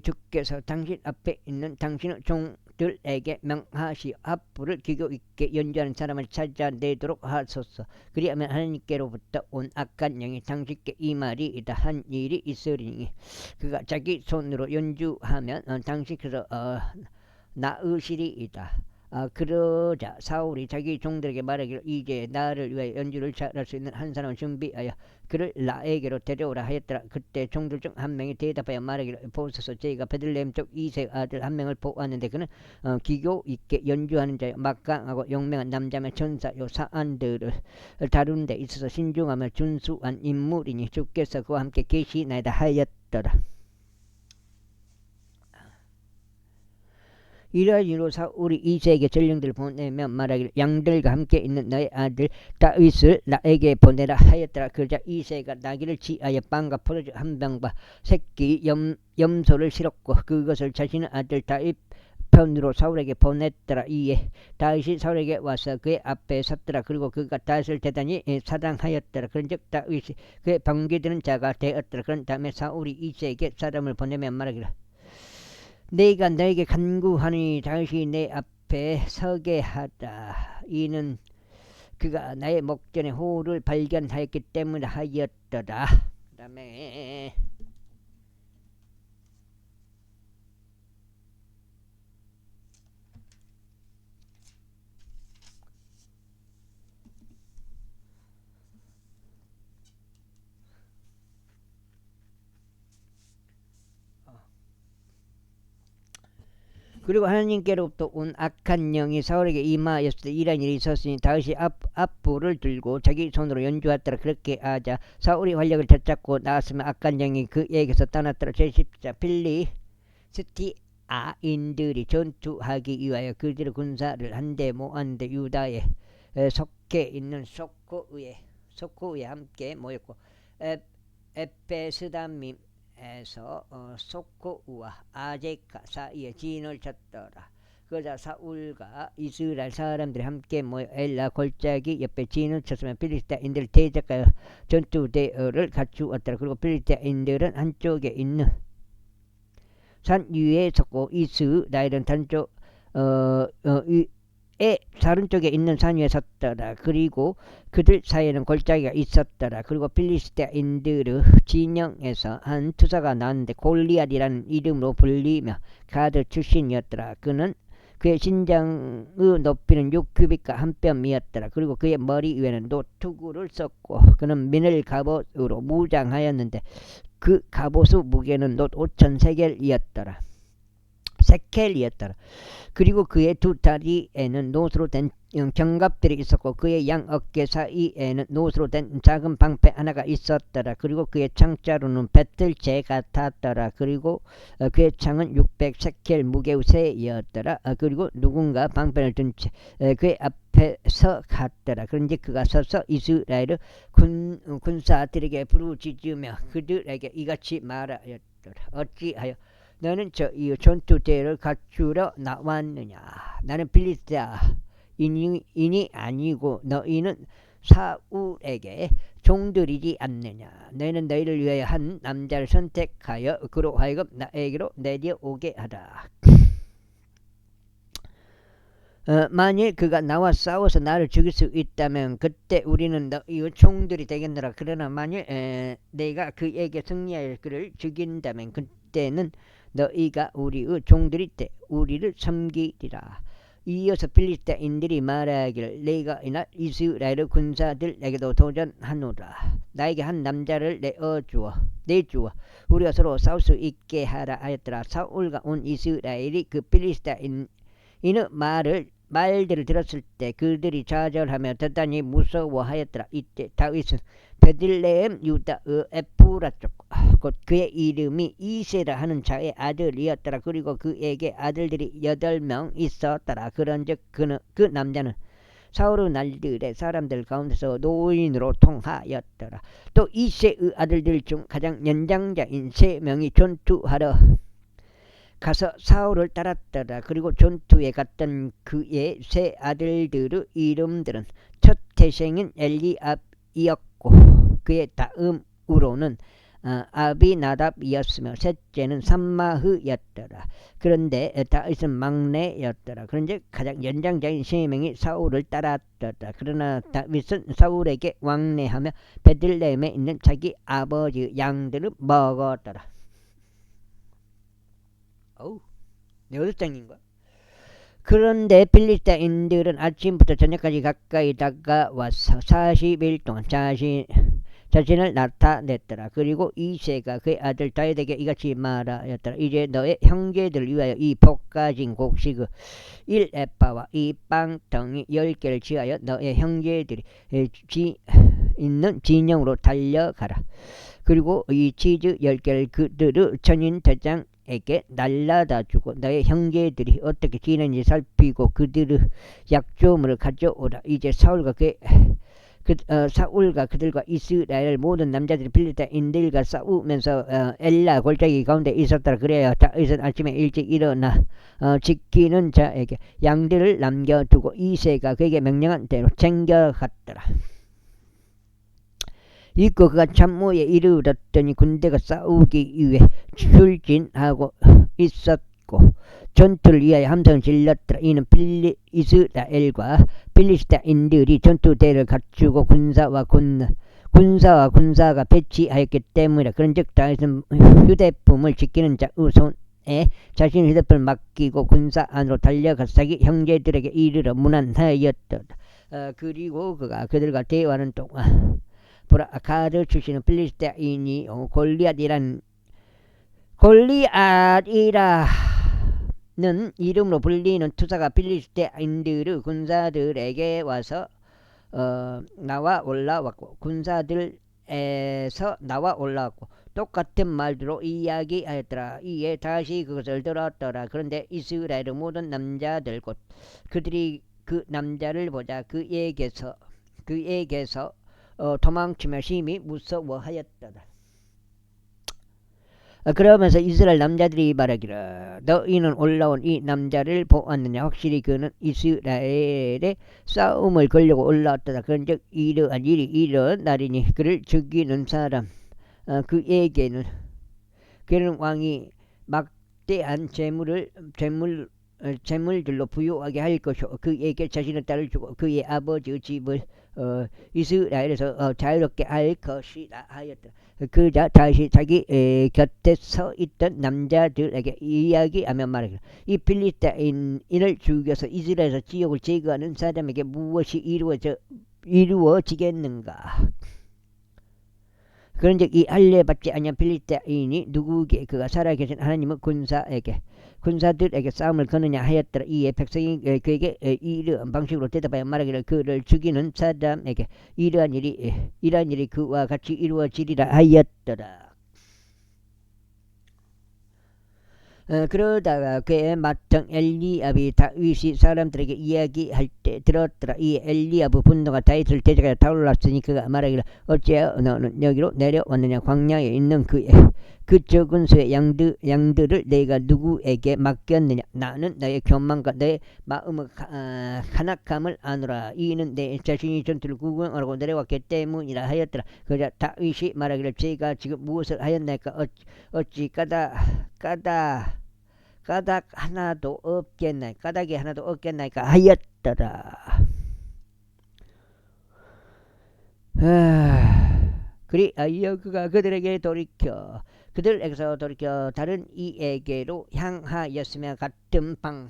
Speaker 1: 주께서 당신 앞에 있는 당신의 종들에게 명하시어 합부를 기교 있게 연주하는 사람을 찾아내도록 하소서. 그리하면 하나님께로부터 온 악한 영이 당신께 임하리이다 한 일이 있으리니 그가 자기 손으로 연주하면 당신께서 나으시리이다. 그러자 사울이 자기 종들에게 말하기를 이제 나를 위하여 연주를 잘할 수 있는 한 사람을 준비하여 그를 나에게로 데려오라 하였더라. 그때 종들 중 한 명이 대답하여 말하기를 보소서 저희가 베들레헴 쪽 이새 아들 한 명을 보았는데 그는 기교 있게 연주하는 자요 막강하고 용맹한 남자며 전사요 사안들을 다루는 데 있어서 신중하며 준수한 인물이니 주께서 그와 함께 계시나이다 하였더라. 이러한 이유로 사울이 이새에게 전령들을 보내며 말하기를 양들과 함께 있는 너의 아들 다윗을 나에게 보내라 하였더라. 그러자 이새가 나귀를 취하여 빵과 포도주 한 병과 새끼 염소를 실었고 그것을 자신의 아들 다윗 편으로 사울에게 보냈더라. 이에 다윗이 사울에게 와서 그의 앞에 섰더라. 그리고 그가 다윗을 대단히 사랑하였더라. 그런즉 다윗이 그의 반기드는 자가 되었더라. 그런 다음에 사울이 이새에게 사람을 보내며 말하기를 내가 너에게 간구하니 다윗이 내 앞에 서게 하다. 이는 그가 나의 목전에 호를 발견하였기 때문에 하였더라. 그 다음에 그리고 하나님께로부터 온 악한 영이 사울에게 임하였을 때 이런 일이 있었으니 다윗이 앞불을 들고 자기 손으로 연주하더라. 그렇게 하자 사울이 활력을 되찾고 나왔으면 악한 영이 그에게서 떠났더라. 제10자 필리스티아인들이 전투하기 위하여 그들의 군사를 한데 모았는데 유다에 속해 있는 소코에 함께 모였고 에페스담임 에서 소코우와 아제카 사이에 진을 쳤더라. 그러자 사울과 이스라엘 사람들이 함께 모여 엘라 골짜기 옆에 진을 쳤으면 필리스타인들 대적하여 전투대를 갖추었더라. 그리고 필리스타인들은 한쪽에 있는 산 위에 섰고 이스라엘은 다른 쪽에 있는 산 위에 섰더라. 그리고 그들 사이에는 골짜기가 있었더라. 그리고 필리스타인들의 진영에서 한 투사가 나왔는데 골리앗이라는 이름으로 불리며 가드 출신이었더라. 그의 신장의 높이는 6규빗과 한 뼘이었더라. 그리고 그의 머리 위에는 노투구를 썼고 그는 민을 갑옷으로 무장하였는데 그 갑옷의 무게는 놋 5,000세겔이었더라. 그리고 그의 두 다리에는 놋으로 된 견갑들이 있었고 그의 양 어깨 사이에는 놋으로 된 작은 방패 하나가 있었더라. 그리고 그의 창자루는 배틀재 같았더라. 그리고 그의 창은 600세켈 무게의 쇠였더라. 그리고 누군가 방패를 든 채 그의 앞에서 갔더라. 그런지 그가 서서 이스라엘의 군사들에게 부르짖으며 그들에게 이같이 말하였더라. 어찌하여 너는 이 전투대를 갖추러 나왔느냐? 나는 필리스타인이 아니고 너희는 사울에게 종들이지 않느냐? 너희는 너희를 위하여 한 남자를 선택하여 그로 하여금 나에게로 내려오게 하라. 만일 그가 나와 싸워서 나를 죽일 수 있다면 그때 우리는 너희의 종들이 되겠노라. 그러나 만일 내가 그에게 승리하여 그를 죽인다면 그때는 너희가 우리의 종들이 돼 우리를 섬기리라. 이어서 필리스타인들이 말하기를 내가 이날 이스라엘의 군사들에게도 도전하노라. 나에게 한 남자를 내주어 우리가 서로 싸울 수 있게 하라 하였더라. 사울과 온 이스라엘이 그 필리스타인의 말들을 들었을 때 그들이 좌절하며 대단히 무서워하였더라. 이때 다윗은 베들레헴 유다의 에프라 쪽 곧 그의 이름이 이세라 하는 자의 아들이었더라. 그리고 그에게 아들들이 8명 있었더라. 그런즉 그 남자는 사울의 날들의 사람들 가운데서 노인으로 통하였더라. 또 이세의 아들들 중 가장 연장자인 3명이 전투하러 가서 사울을 따랐더라. 그리고 전투에 갔던 그의 세 아들들의 이름들은 첫 태생인 엘리압이었고 그의 다음으로는 아비나답이었으며 셋째는 삼마흐였더라. 그런데 다윗은 막내였더라. 그런데 가장 연장자인 3명이 사울을 따랐더라. 그러나 다윗은 사울에게 왕래하며 베들레헴에 있는 자기 아버지의 양들을 먹었더라. 네, 어디 장인 거야? 그런데 필리스타인들은 아침부터 저녁까지 가까이 다가와서 40일 동안 자신을 나타냈더라. 그리고 이새가 그의 아들 다윗에게 이같이 말하였더라. 이제 너의 형제들을 위하여 이 볶아진 곡식의 1에파와 이 빵덩이 10개를 지하여 너의 형제들이 있는 진영으로 달려가라. 그리고 이 치즈 10개를 그들의 전인 대장에게 날라다 주고 너의 형제들이 어떻게 지내는지 살피고 그들의 약조물을 가져오라. 이제 사울과 그들과 이스라엘 모든 남자들이 필리스타인들과 싸우면서 엘라 골짜기 가운데 있었더라. 그래야 다윗은 아침에 일찍 일어나 지키는 자에게 양들을 남겨두고 이새가 그에게 명령한 대로 챙겨갔더라. 이고 그가 참모에 이르렀더니 군대가 싸우기 위해 출진하고 있었고 전투를 위하여 함성을 질렀더라. 이는 이스라엘과 필리스타인들이 전투대를 갖추고 군사와 군사가 배치하였기 때문이라. 그런즉 다윗은 휴대품을 지키는 자의 손에 자신의 휴대폰을 맡기고 군사 안으로 달려가서 자기 형제들에게 이르러 문안하였더라. 그리고 그가 그들과 대화하는 동안 보라, 가드 출신은 필리스타인이 골리앗이라 이름으로 불리는 투사가 필리스테인들의 군사들에게 와서 나와 올라왔고 군사들에서 나와 올라왔고 똑같은 말대로 이야기하였더라. 이에 다시 그것을 들었더라. 그런데 이스라엘의 모든 남자들 곧 그들이 그 남자를 보자 그에게서 도망치며 심히 무서워하였더라. 그러면서 이스라엘 남자들이 말하기를 너희는 올라온 이 남자를 보았느냐. 확실히 그는 이스라엘의 싸움을 걸려고 올라왔다. 그런즉 이러한 일이 일어나리니 그를 죽이는 사람 그에게는 그는 왕이 막대한 재물들로 부유하게 할 것이요 그에게 자신의 딸을 주고 그의 아버지의 집을 이스라엘에서 자유롭게 할 것이다 하였다. 그자 다시 자기 곁에 서 있던 남자들에게 이야기하며 말하기를 이 필리스타인을 죽여서 이스라엘에서 지역을 제거하는 사람에게 무엇이 이루어지겠는가. 그런즉 이 할례 받지 아니한 필리스타인이 누구에게 그가 살아계신 하나님의 군사들에게 싸움을 거느냐 하였더라. 이에 백성이 그에게 이러한 방식으로 대답하여 말하기를 그를 죽이는 사람에게 이러한 일이 그와 같이 이루어지리라 하였더라. 그러다가 그의 맏형 엘리압이 다윗이 사람들에게 이야기할 때 들었더라. 이 엘리압의 분노가 다윗을 대적하여 타올랐으니 그가 말하기를 어찌하여 너는 여기로 내려왔느냐. 광야에 있는 그 적은 수의 양들을 내가 누구에게 맡겼느냐. 나는 너의 교만과 너의 마음의 간악함을 아노라. 이는 내 자신이 전투를 구경하라고 내려왔기 때문이라 하였더라. 그러자 다윗이 말하기를 제가 지금 무엇을 하였나이까. 어찌 까닭이 하나도 없겠나이까 하였더라. 그리하여 그가 그들에게서 돌이켜 다른 이에게로 향하였으며 같은 방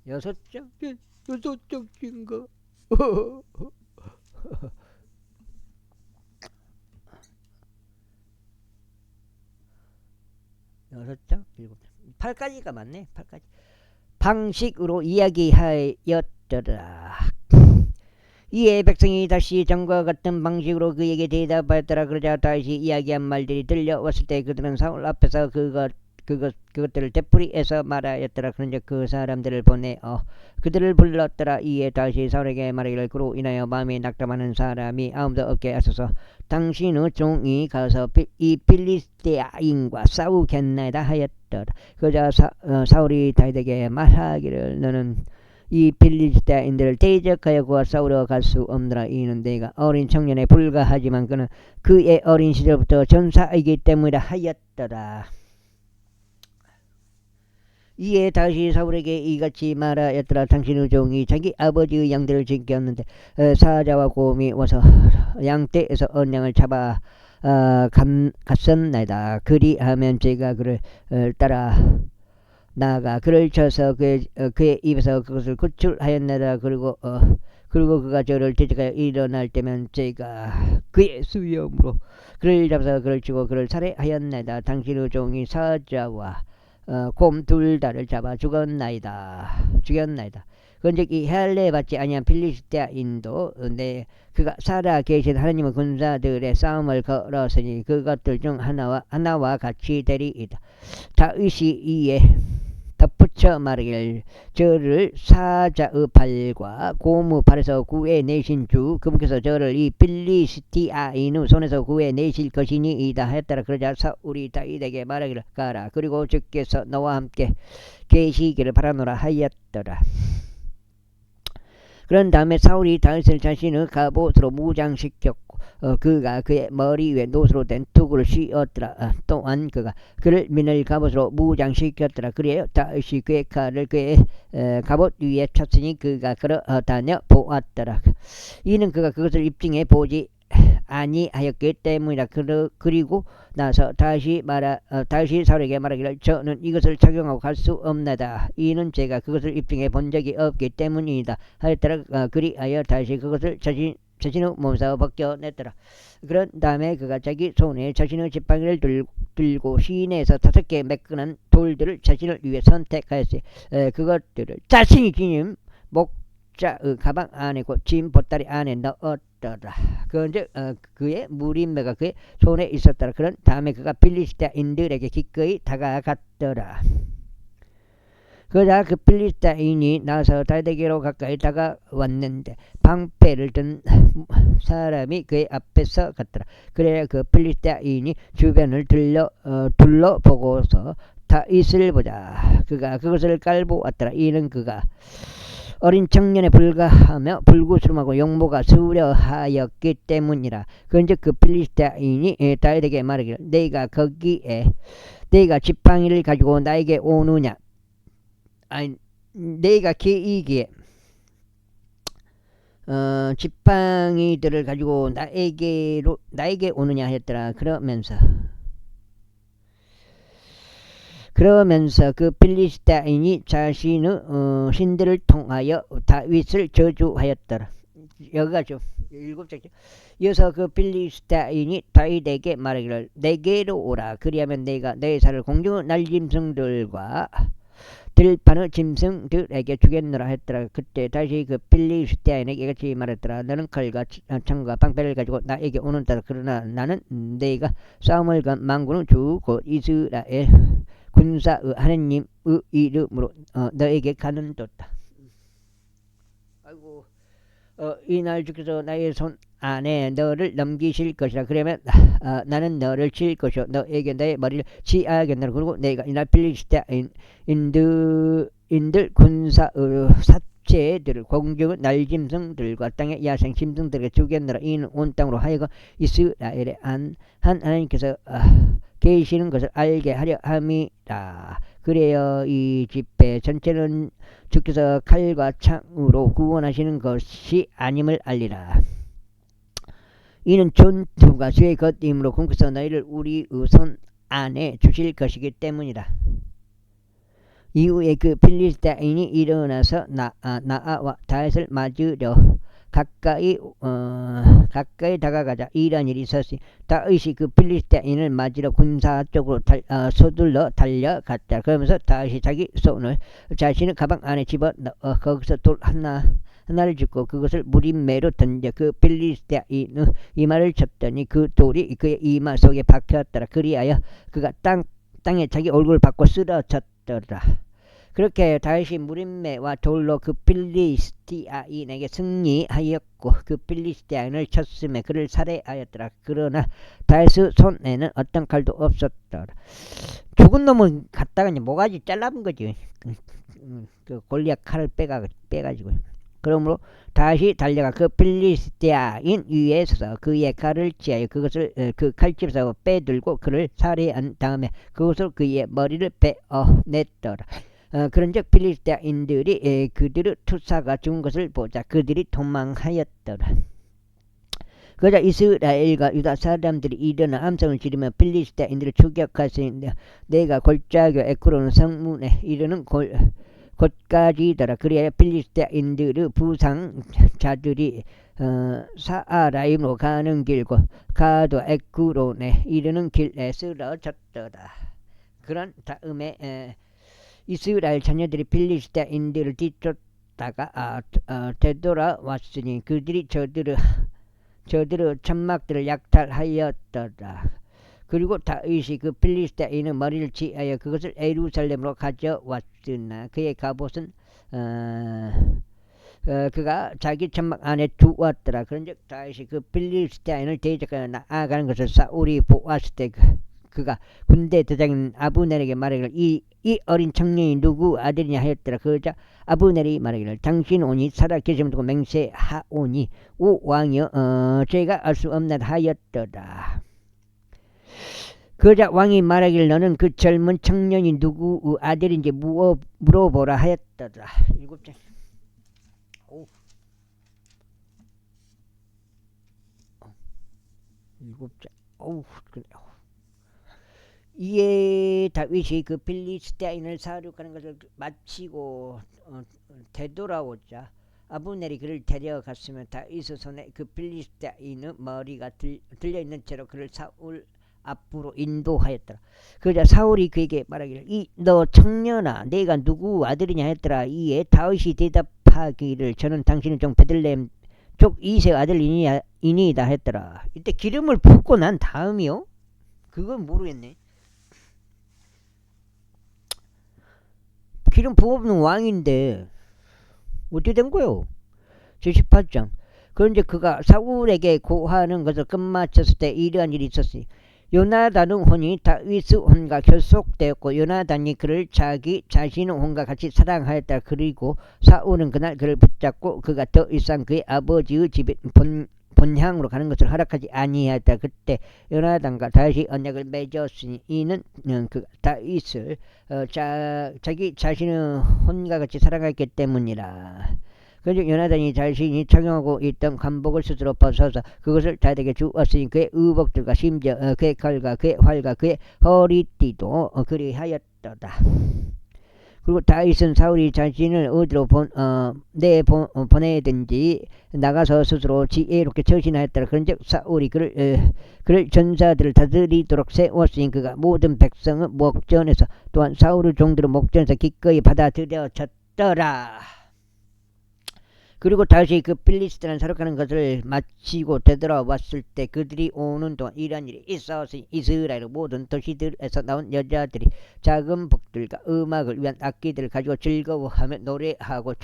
Speaker 1: 여섯 장인가 6장 8까지가 맞네. 8까지 방식으로 이야기하였더라. 이에 백성이 다시 전과 같은 방식으로 그에게 대답하였더라. 그러자 다시 이야기한 말들이 들려왔을 때 그들은 사울 앞에서 그것들을 되풀이해서 말하였더라. 그런데 그 사람들을 보내어 그들을 불렀더라. 이에 다시 사울에게 말하기를 그로 인하여 마음이 낙담하는 사람이 아무도 없게 하소서. 당신의 종이 가서 이 필리스테인과 싸우겠나이다 하였더라. 그러자 사울이 다윗에게 말하기를 너는 이 필리스테인들을 대적하여 구하 싸우러 갈 수 없느라. 이는 내가 어린 청년에 불과하지만 그는 그의 어린 시절부터 전사이기 때문이라 하였더라. 이에 다시 사울에게 이같이 말하였더라. 당신의 종이 자기 아버지의 양들을 지켰는데 사자와 곰이 와서 양떼에서 언 양을 잡아 갔었나이다. 그리하면 제가 그를 따라 나아가 그를 쳐서 그의 입에서 그것을 구출하였나이다. 그리고 그가 저를 대적하여 일어날 때면 제가 그의 수염으로 그를 잡아서 그를 치고 그를 살해하였나이다. 당신의 종이 사자와 곰 둘 다를 잡아 죽였나이다. 그런즉 이 할례 받지 아니한 필리스테인도 그가 살아 계신 하나님의 군사들의 싸움을 걸었으니 그것들 중 하나와 같이 되리이다. 다윗이 이에 덧붙여 말하기를 저를 사자의 발과 곰의 발에서 구해내신 주 그분께서 저를 이 필리스티아인의 손에서 구해내실 것이니이다 하였더라. 그러자 사울이 다윗에게 말하기를 가라. 그리고 주께서 너와 함께 계시기를 바라노라 하였더라. 그런 다음에 사울이 다윗을 자신의 갑옷으로 무장시켰고 그가 그의 머리 위에 노스로 된 투구를 씌웠더라. 또한 그가 그를 민을 갑옷으로 무장시켰더라. 그래요 다윗이 그의 칼을 그의 갑옷 위에 쳤으니 그가 걸어다녀 보았더라. 이는 그가 그것을 입증해 보지 아니하였기 때문이라. 그리고 나서 다시 사울에게 말하기를 저는 이것을 착용하고 갈 수 없나이다. 이는 제가 그것을 입증해 본 적이 없기 때문이다 하였더라. 그리하여 다시 그것을 자신의 몸에서 벗겨냈더라. 그런 다음에 그가 자기 손에 자신의 지팡이를 들고 시내에서 5개 매끈한 돌들을 자신을 위해 선택하였으니 그것들을 자신이 지닌 목자의 가방 안에 곧 짐 보따리 안에 넣었더라. 그런즉 그의 무림매가 그의 손에 있었더라. 그런 다음에 그가 필리스타인들에게 기꺼이 다가갔더라. 그러자 그 필리스타인이 나서 다윗에게로 가까이 다가왔는데 방패를 든 사람이 그의 앞에서 갔더라. 그래야 그 필리스타인이 주변을 둘러보고서 다윗을 보자. 그가 그것을 깔고 왔더라. 이는 그가 어린 청년에 불과하며 불구스름하고 용모가 수려하였기 때문이라. 그런즉 그 필리스타인이 다윗에게 말하기를 내가 거기에 내가 지팡이를 가지고 나에게 오느냐. 아니 내가 계이기에 지팡이들을 가지고 나에게 오느냐 했더라. 그러면서 그 필리스타인이 자신의 신들을 통하여 다윗을 저주하였더라. 여기가 좀 7장이죠. 이어서 그 필리스타인이 다윗에게 말하기를 내게로 오라. 그리하면 내가 내 살을 공중의 날짐승들과 들판의 짐승들에게 주겠노라 했더라. 그때 다시 그 필리스타인에게 같이 말했더라. 너는 칼과 창과 방패를 가지고 나에게 오는다. 그러나 나는 내가 싸움을 건 만군의 주 곧 이스라엘 군사의 하느님의 이름으로 너에게 가는도다. 아이고, 이날 주께서 나의 손 안에 너를 넘기실 것이라. 그러면 나는 너를 칠 것이요 너에게 내 머리를 치하겠노라. 그리고 내가 이날 필리스타인들 군사의 사체들을 공중의 날짐승들과 땅의 야생 짐승들에게 주겠노라. 이는 온 땅으로 하여금 이스라엘의 한 하나님께서 계시는 것을 알게 하려 함이라. 그래요 이 집회 전체는 주께서 칼과 창으로 구원하시는 것이 아님을 알리라. 이는 전투가 주의 것임으로 공께서 너희를 우리의 손 안에 주실 것이기 때문이다. 이후에 그 필리스타인이 일어나서 나아와 다윗을 맞으려 가까이 다가가자 이런 일이 있었으니 다윗이 그 필리스타인을 맞으러 군사 쪽으로 서둘러 달려갔다. 그러면서 다윗이 자기 손을 자신의 가방 안에 집어넣어 거기서 돌 하나를 줍고 그것을 무림매로 던져 그 필리스타인의 이마를 쳤더니 그 돌이 그의 이마 속에 박혔더라. 그리하여 그가 땅에 자기 얼굴을 박고 쓰러졌더라. 그렇게 다윗이 무림매와 돌로 그 필리스티아인에게 승리하였고 그 필리스티아인을 쳤음에 그를 살해하였더라. 그러나 다윗의 손에는 어떤 칼도 없었더라. 죽은 놈은 갖다가 모가지 잘라본 거지. 그 골리앗 칼을 빼가지고. 그러므로 다시 달려가 그 필리스티아인 위에 서서 그의 칼을 취하여 그것을 그 칼집에서 빼들고 그를 살해한 다음에 그것을 그의 머리를 베어냈더라. 그런즉 필리스타인들이 그들의 투사가 죽은 것을 보자 그들이 도망하였더라. 그러자 이스라엘과 유다 사람들이 일어나 함성을 지르며 필리스타인들을 추격하였으니 내가 골짜기 에크론 성문에 이르는 곳까지더라. 그래야 필리스타인들의 부상자들이 사아라임으로 가는 길고 가도 에크론에 이르는 길에 쓰러졌더라. 그런 다음에 이스라엘 자녀들이 필리스타인들을 뒤쫓다가 되돌아왔으니 그들이 저들의 천막들을 약탈하였더라. 그리고 다윗이 그 필리스타인의 머리를 취하여 그것을 예루살렘으로 가져왔으나 그의 갑옷은 그가 자기 천막 안에 두었더라. 그런즉 다윗이 그 필리스타인을 대적하여 나아가는 것을 사울이 보았을 때 그가 군대 대장인 아브넬에게 말하기를 이 어린 청년이 누구 아들이냐 하였더라. 그러자 아브넬이 말하기를 당신 오니 살아 계심을 두고 맹세하오니 오 왕이여 제가 알 수 없나이다 하였더라. 그러자 왕이 말하기를 너는 그 젊은 청년이 누구 아들인지 물어보라 하였더라. 7장. 이에 다윗이 그 필리스타인을 사륙하는 것을 마치고 되돌아오자 아브넬이 그를 데려갔으면 다윗의 손에 그 필리스타인의 머리가 들려있는 채로 그를 사울 앞으로 인도하였더라. 그러자 사울이 그에게 말하기를 너 청년아 내가 누구 아들이냐 했더라. 이에 다윗이 대답하기를 저는 당신의 종 베들레헴 쪽 이세 아들이니이다 했더라. 이때 기름을 붓고 난 다음이요? 그건 모르겠네. 기름 부어없는 왕인데 어떻게 된 거요? 제18장. 그런데 그가 사울에게 고하는 것을 끝마쳤을 때 이러한 일이 있었으니 요나단의 혼이 다윗의 혼과 결속되었고 요나단이 그를 자기 자신의 혼과 같이 사랑하였다. 그리고 사울은 그날 그를 붙잡고 그가 더 이상 그의 아버지의 집에 본향으로 가는 것을 허락하지 아니하였다. 그때 요나단과 다윗이 언약을 맺었으니 이는 그 다윗을 자기 자신의 혼과 같이 사랑했기 때문이라. 그런즉 요나단이 자신이 착용하고 있던 관복을 스스로 벗어서 그것을 다윗에게 주었으니 그의 의복들과 심지어 그의 칼과 그의 활과 그의 허리띠도 그리하였도다. 그리고 다윗은 사울이 자신을 어디로 보내든지 나가서 스스로 지혜롭게 처신하였더라. 그런즉 사울이 그를 전사들을 다스리도록 세웠으니 그가 모든 백성의 목전에서 또한 사울의 종들의 목전에서 기꺼이 받아들여졌더라. 그리고 다시 그 필리스트는 사륙하는 것을 마치고 되돌아왔을 때 그들이 오는 동안 이러한 일이 있었으니 이스라엘의 모든 도시들에서 나온 여자들이 작은 북들과 음악을 위한 악기들을 가지고 즐거워하며 노래하고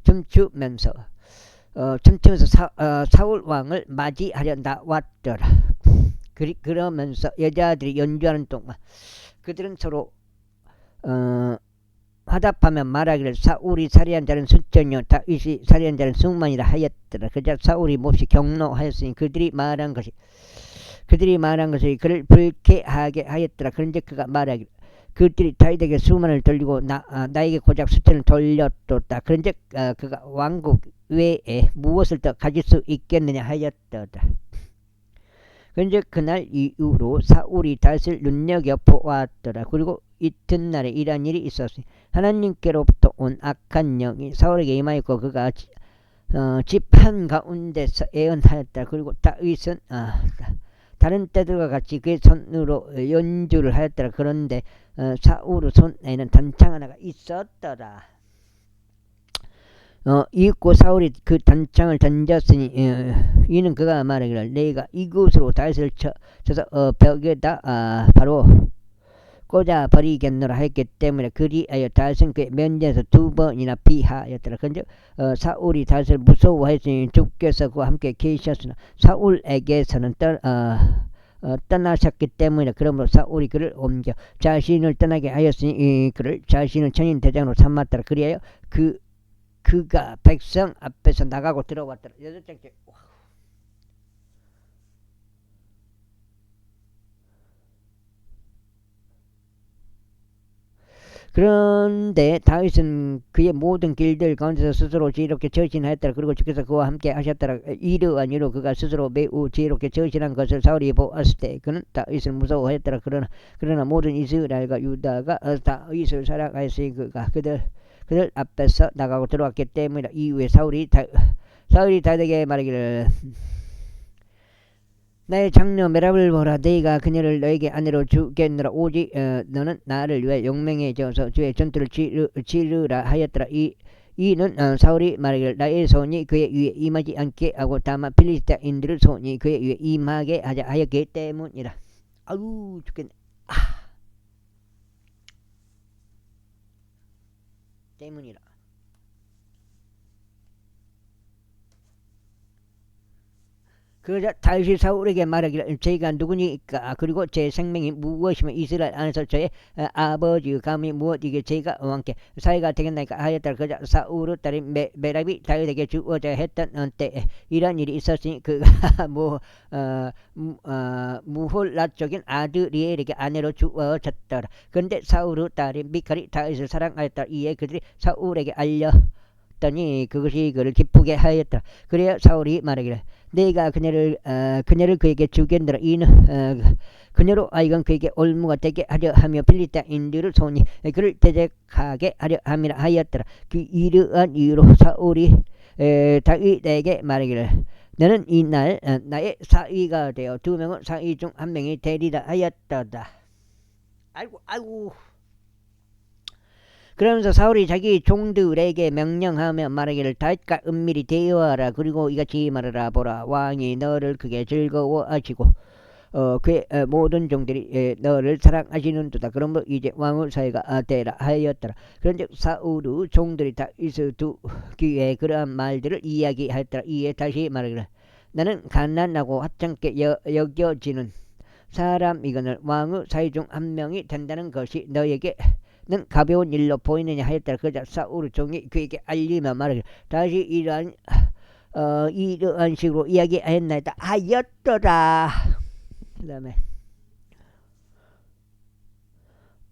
Speaker 1: 춤추면서 사울 왕을 맞이하려 나왔더라. 그러면서 여자들이 연주하는 동안 그들은 서로 화답하며 말하기를 사울이 살해한 자는 수천이요 다윗이 살해한 자는 수만이라 하였더라. 그자 사울이 몹시 경노하였으니 그들이 말한 것이 그를 불쾌하게 하였더라. 그런데 그가 말하기를 그들이 다윗에게 수만을 돌리고 나에게 고작 수천을 돌렸도다. 그런데 그가 왕국 외에 무엇을 더 가질 수 있겠느냐 하였도다. 그런데 그날 이후로 사울이 다윗을 눈여겨보았더라. 그리고 이튿날에 이러한 일이 있었으니 하나님께로부터 온 악한 영이 사울에게 임하였고 그가 집 한가운데서 애언하였다. 그리고 다윗은 다른 때들과 같이 그의 손으로 연주를 하였더라. 그런데 사울의 손에는 단창 하나가 있었더라. 이윽고 사울이 그 단창을 던졌으니 이는 그가 말하기를 내가 이곳으로 다윗을 쳐서 벽에다 바로 꽂아 버리겠노라 했기 때문에 그리하여 다윗은 그의 면전에서 2번이나 피하였더라. 그런데 사울이 다윗을 무서워했으니 주께서 그와 함께 계셨으나 사울에게서는 떠나셨기 때문에 그러므로 사울이 그를 옮겨 자신을 떠나게 하였으니 그를 자신의 천인 대장으로 삼았더라. 그리하여 그가 백성 앞에서 나가고 들어왔더라. 8장째. 그런데 다윗은 그의 모든 길들 가운데서 스스로 지혜롭게 처신하였더라. 그리고 주께서 그와 함께 하셨더라. 이러한 이로 그가 스스로 매우 지혜롭게 처신한 것을 사울이 보았을 때 그는 다윗을 무서워했더라. 그러나 모든 이스라엘과 유다가 다윗을 사랑하였으니 그가 그들 앞에서 나가고 들어왔기 때문이다. 이후에 사울이 다윗에게 말하기를 나의 장녀 메랍을 보라. 네가 그녀를 너에게 아내로 주겠노라. 오직 너는 나를 위해 용맹해져서 주의 전투를 치르라 하였더라. 이는 사울이 말하기를 나의 손이 그의 위에 임하지 않게 하고 다만 필리스타인들의 손이 그의 위에 임하게 하자 하였기 때문이라. 아우 죽겠네. 때문이라. 그러자 다윗이 사울에게 말하기를 제가 누구니까 그리고 제 생명이 무엇이며 이스라엘 안에서 저의 아버지의 감히 무엇이게 제가 왕께 사이가 되겠나이까 하였더라. 그러자 사울의 딸인 메랍이 다윗에게 주어져야 했던 때에 이런 일이 있었으니 그가 무홀라적인 아드리엘에게 아내로 주어졌더라. 그런데 사울의 딸인 미칼이 다윗을 사랑하였더라. 이에 그들이 사울에게 알렸더니 그것이 그를 기쁘게 하였더라. 그래야 사울이 말하기를 내가 그녀를 그에게 주겠노라. 이는 그녀로 하여금 그에게 올무가 되게 하려 하며 필리스타인들을 손이 그를 대적하게 하려 함이라 하였더라. 그 이러한 이유로 사울이 다윗에게 말하기를 너는 이날 나의 사위가 되어 두 명은 사위 중 한 명이 되리라 하였다. 아이고. 그러면서 사울이 자기 종들에게 명령하며 말하기를 다윗과 은밀히 대화하라. 그리고 이같이 말하라. 보라, 왕이 너를 크게 즐거워하시고 그의 모든 종들이 너를 사랑하시는도다. 그러므로 이제 왕의 사위가 되라 하였더라. 그런즉 사울의 종들이 다윗의 두 귀에 그러한 말들을 이야기하였더라. 이에 다시 말하기를 나는 가난하고 하찮게 여겨지는 사람이거늘 왕의 사위 중 한 명이 된다는 것이 너에게는 가벼운 일로 보이느냐 하였더라. 그러자 사울의 종이 그에게 알리며 말하기를 다시 이러한 식으로 이야기하였나이다 하였더라. 그 다음에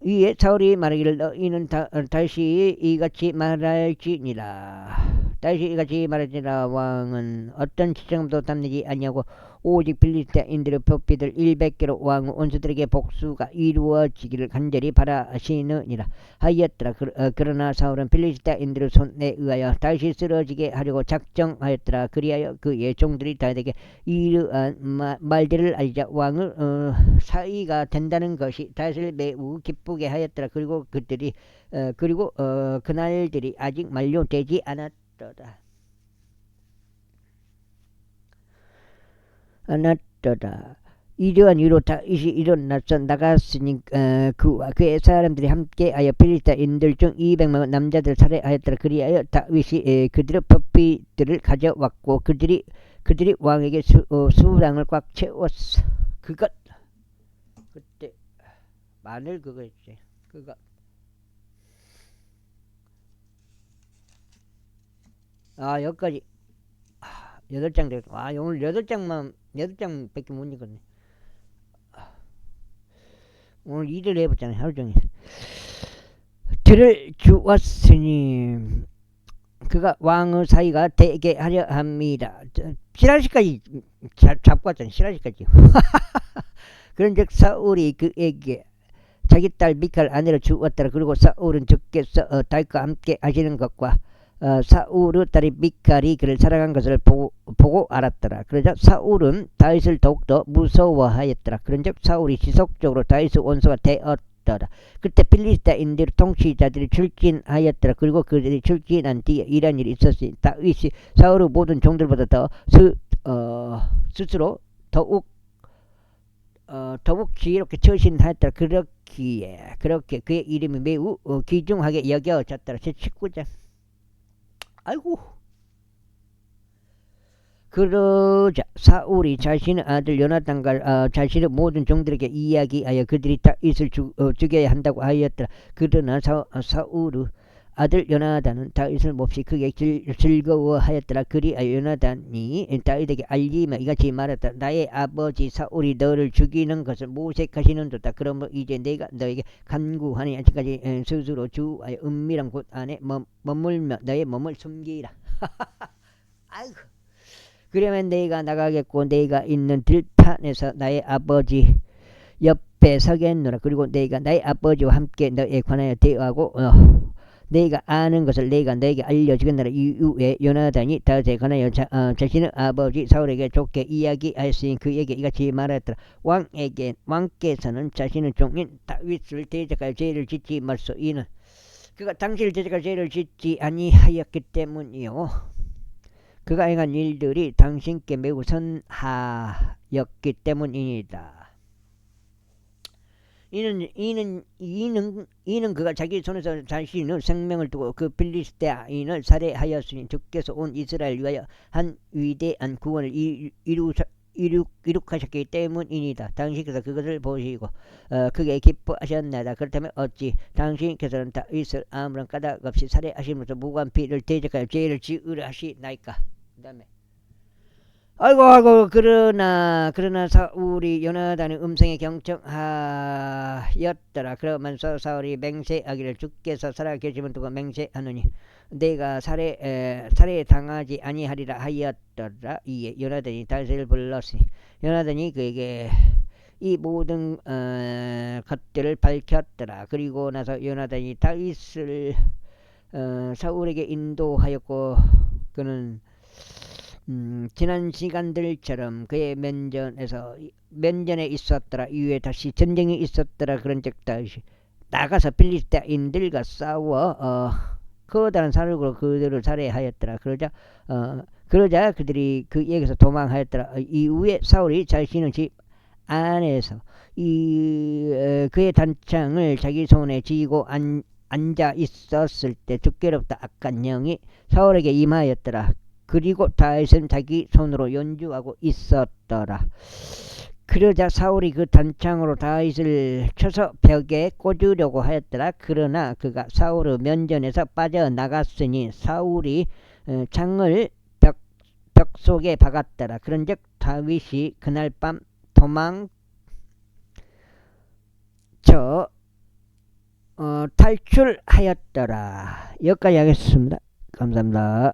Speaker 1: 위에 사울이 말하기를 너희는 다시 이같이 말할지니라. 다시 이같이 말할지니라. 왕은 어떤 지정도 담내지 아니하고 오직 필리스타인들의 표피들 100개로 왕의 원수들에게 복수가 이루어지기를 간절히 바라시느니라 하였더라. 그러나 사울은 필리스타인들의 손에 의하여 다시 쓰러지게 하려고 작정하였더라. 그리하여 그의 종들이 다윗에게 이러한 말들을 알자 왕의 사위가 된다는 것이 다윗을 매우 기쁘게 하였더라. 그리고 그날들이 아직 만료되지 않았더라. 이러한 이유로 다윗이 일어나서 나갔으니 그와 그의 사람들이 함께하여 필리스타인들 중 200만 남자들을 살해하였더라. 그리하여 다윗이 그들의 법비들을 가져왔고 그들이 왕에게 수랑을 꽉 채웠어. 그때 마늘 그거였지. 여기까지 8장 되겠다. 오늘 8장밖에 못 읽었네. 오늘 일을 해봤잖아요. 하루 종일. 들을 주었으니 그가 왕의 사위가 되게 하려 합니다. 시라시까지 잡고 왔잖아요. 시라시까지. 그런즉 사울이 그에게 자기 딸 미칼 아내를 주었더라. 그리고 사울은 주께서 다윗과 함께 하시는 것과 사울의 딸이 미칼이 그를 사랑한 것을 보고 알았더라. 그러자 사울은 다윗을 더욱더 무서워하였더라. 그런즉 사울이 지속적으로 다윗의 원수가 되었더라. 그때 필리스타인들 통치자들이 출진하였더라. 그리고 그들이 출진한 뒤에 이런 일이 있었으니 다윗이 사울의 모든 종들보다 더 스스로 더욱 지혜롭게 처신하였더라. 그렇게 그의 이름이 매우 귀중하게 여겨졌더라. 제19장. 아이고. 그러자 사울이 자신의 아들 요나단과 자신의 모든 종들에게 이야기하여 그들이 다윗을 죽여야 한다고 하였더라. 그러나 사울의 아들 요나단은 다윗을 몹시 크게 즐거워하였더라. 그리하여 요나단이 다윗에게 알리며 이같이 말했다. 나의 아버지 사울이 너를 죽이는 것을 모색하시는도다. 그러므로 이제 내가 너에게 간구하니 아직까지 스스로 주와의 은밀한 곳 안에 머물며 너의 몸을 숨기라. 아이고. 그러면 내가 나가겠고 내가 있는 들판에서 나의 아버지 옆에 서겠노라. 그리고 내가 나의 아버지와 함께 너에 관하여 대화하고 내가 아는 것을 내가 너에게 알려주겠노라. 이후에 요나단이 다윗에 관하여 자신의 아버지 사울에게 좋게 이야기하였으니 그에게 이같이 말하였더라. 왕께서는 자신의 종인 다윗을 대적할 죄를 짓지 말소. 이는 그가 당신을 대적할 죄를 짓지 아니하였기 때문이요. 그가 행한 일들이 당신께 매우 선하였기 때문이다. 이는 그가 자기 손에서 자신의 생명을 두고 그 필리스테인을 살해하였으니 주께서 온 이스라엘 위하여 한 위대한 구원을 이룩하셨기 때문이니다. 당신께서 그것을 보시고 크게 기뻐하셨나이다. 그렇다면 어찌 당신께서는 다윗을 아무런 까닭 없이 살해하심으로써 무고한 피를 대적하여 죄를 지으려 하시나이까. 그 다음에 아이고 그러나 사울이 요나단의 음성에 경청하였더라. 그러면서 사울이 맹세하기를 주께서 살아계심을 두고 맹세하느니 내가 살해 당하지 아니하리라 하였더라. 이에 요나단이 다윗을 불렀으니 요나단이 그에게 이 모든 것들을 밝혔더라. 그리고 나서 요나단이 다윗을 사울에게 인도하였고 그는 지난 시간들처럼 그의 면전에 있었더라. 이후에 다시 전쟁이 있었더라. 그런즉 다시 나가서 필리스타인들과 싸워 커다란 사륙으로 그들을 살해하였더라. 그러자 그들이 그에게서 도망하였더라. 이후에 사울이 자신의 집 안에서 그의 단창을 자기 손에 쥐고 앉아 있었을 때 두께롭다 악한 영이 사울에게 임하였더라. 그리고 다윗은 자기 손으로 연주하고 있었더라. 그러자 사울이 그 단창으로 다윗을 쳐서 벽에 꽂으려고 하였더라. 그러나 그가 사울의 면전에서 빠져나갔으니 사울이 창을 벽 속에 박았더라. 그런즉 다윗이 그날 밤 도망쳐 탈출하였더라. 여기까지 하겠습니다. 감사합니다.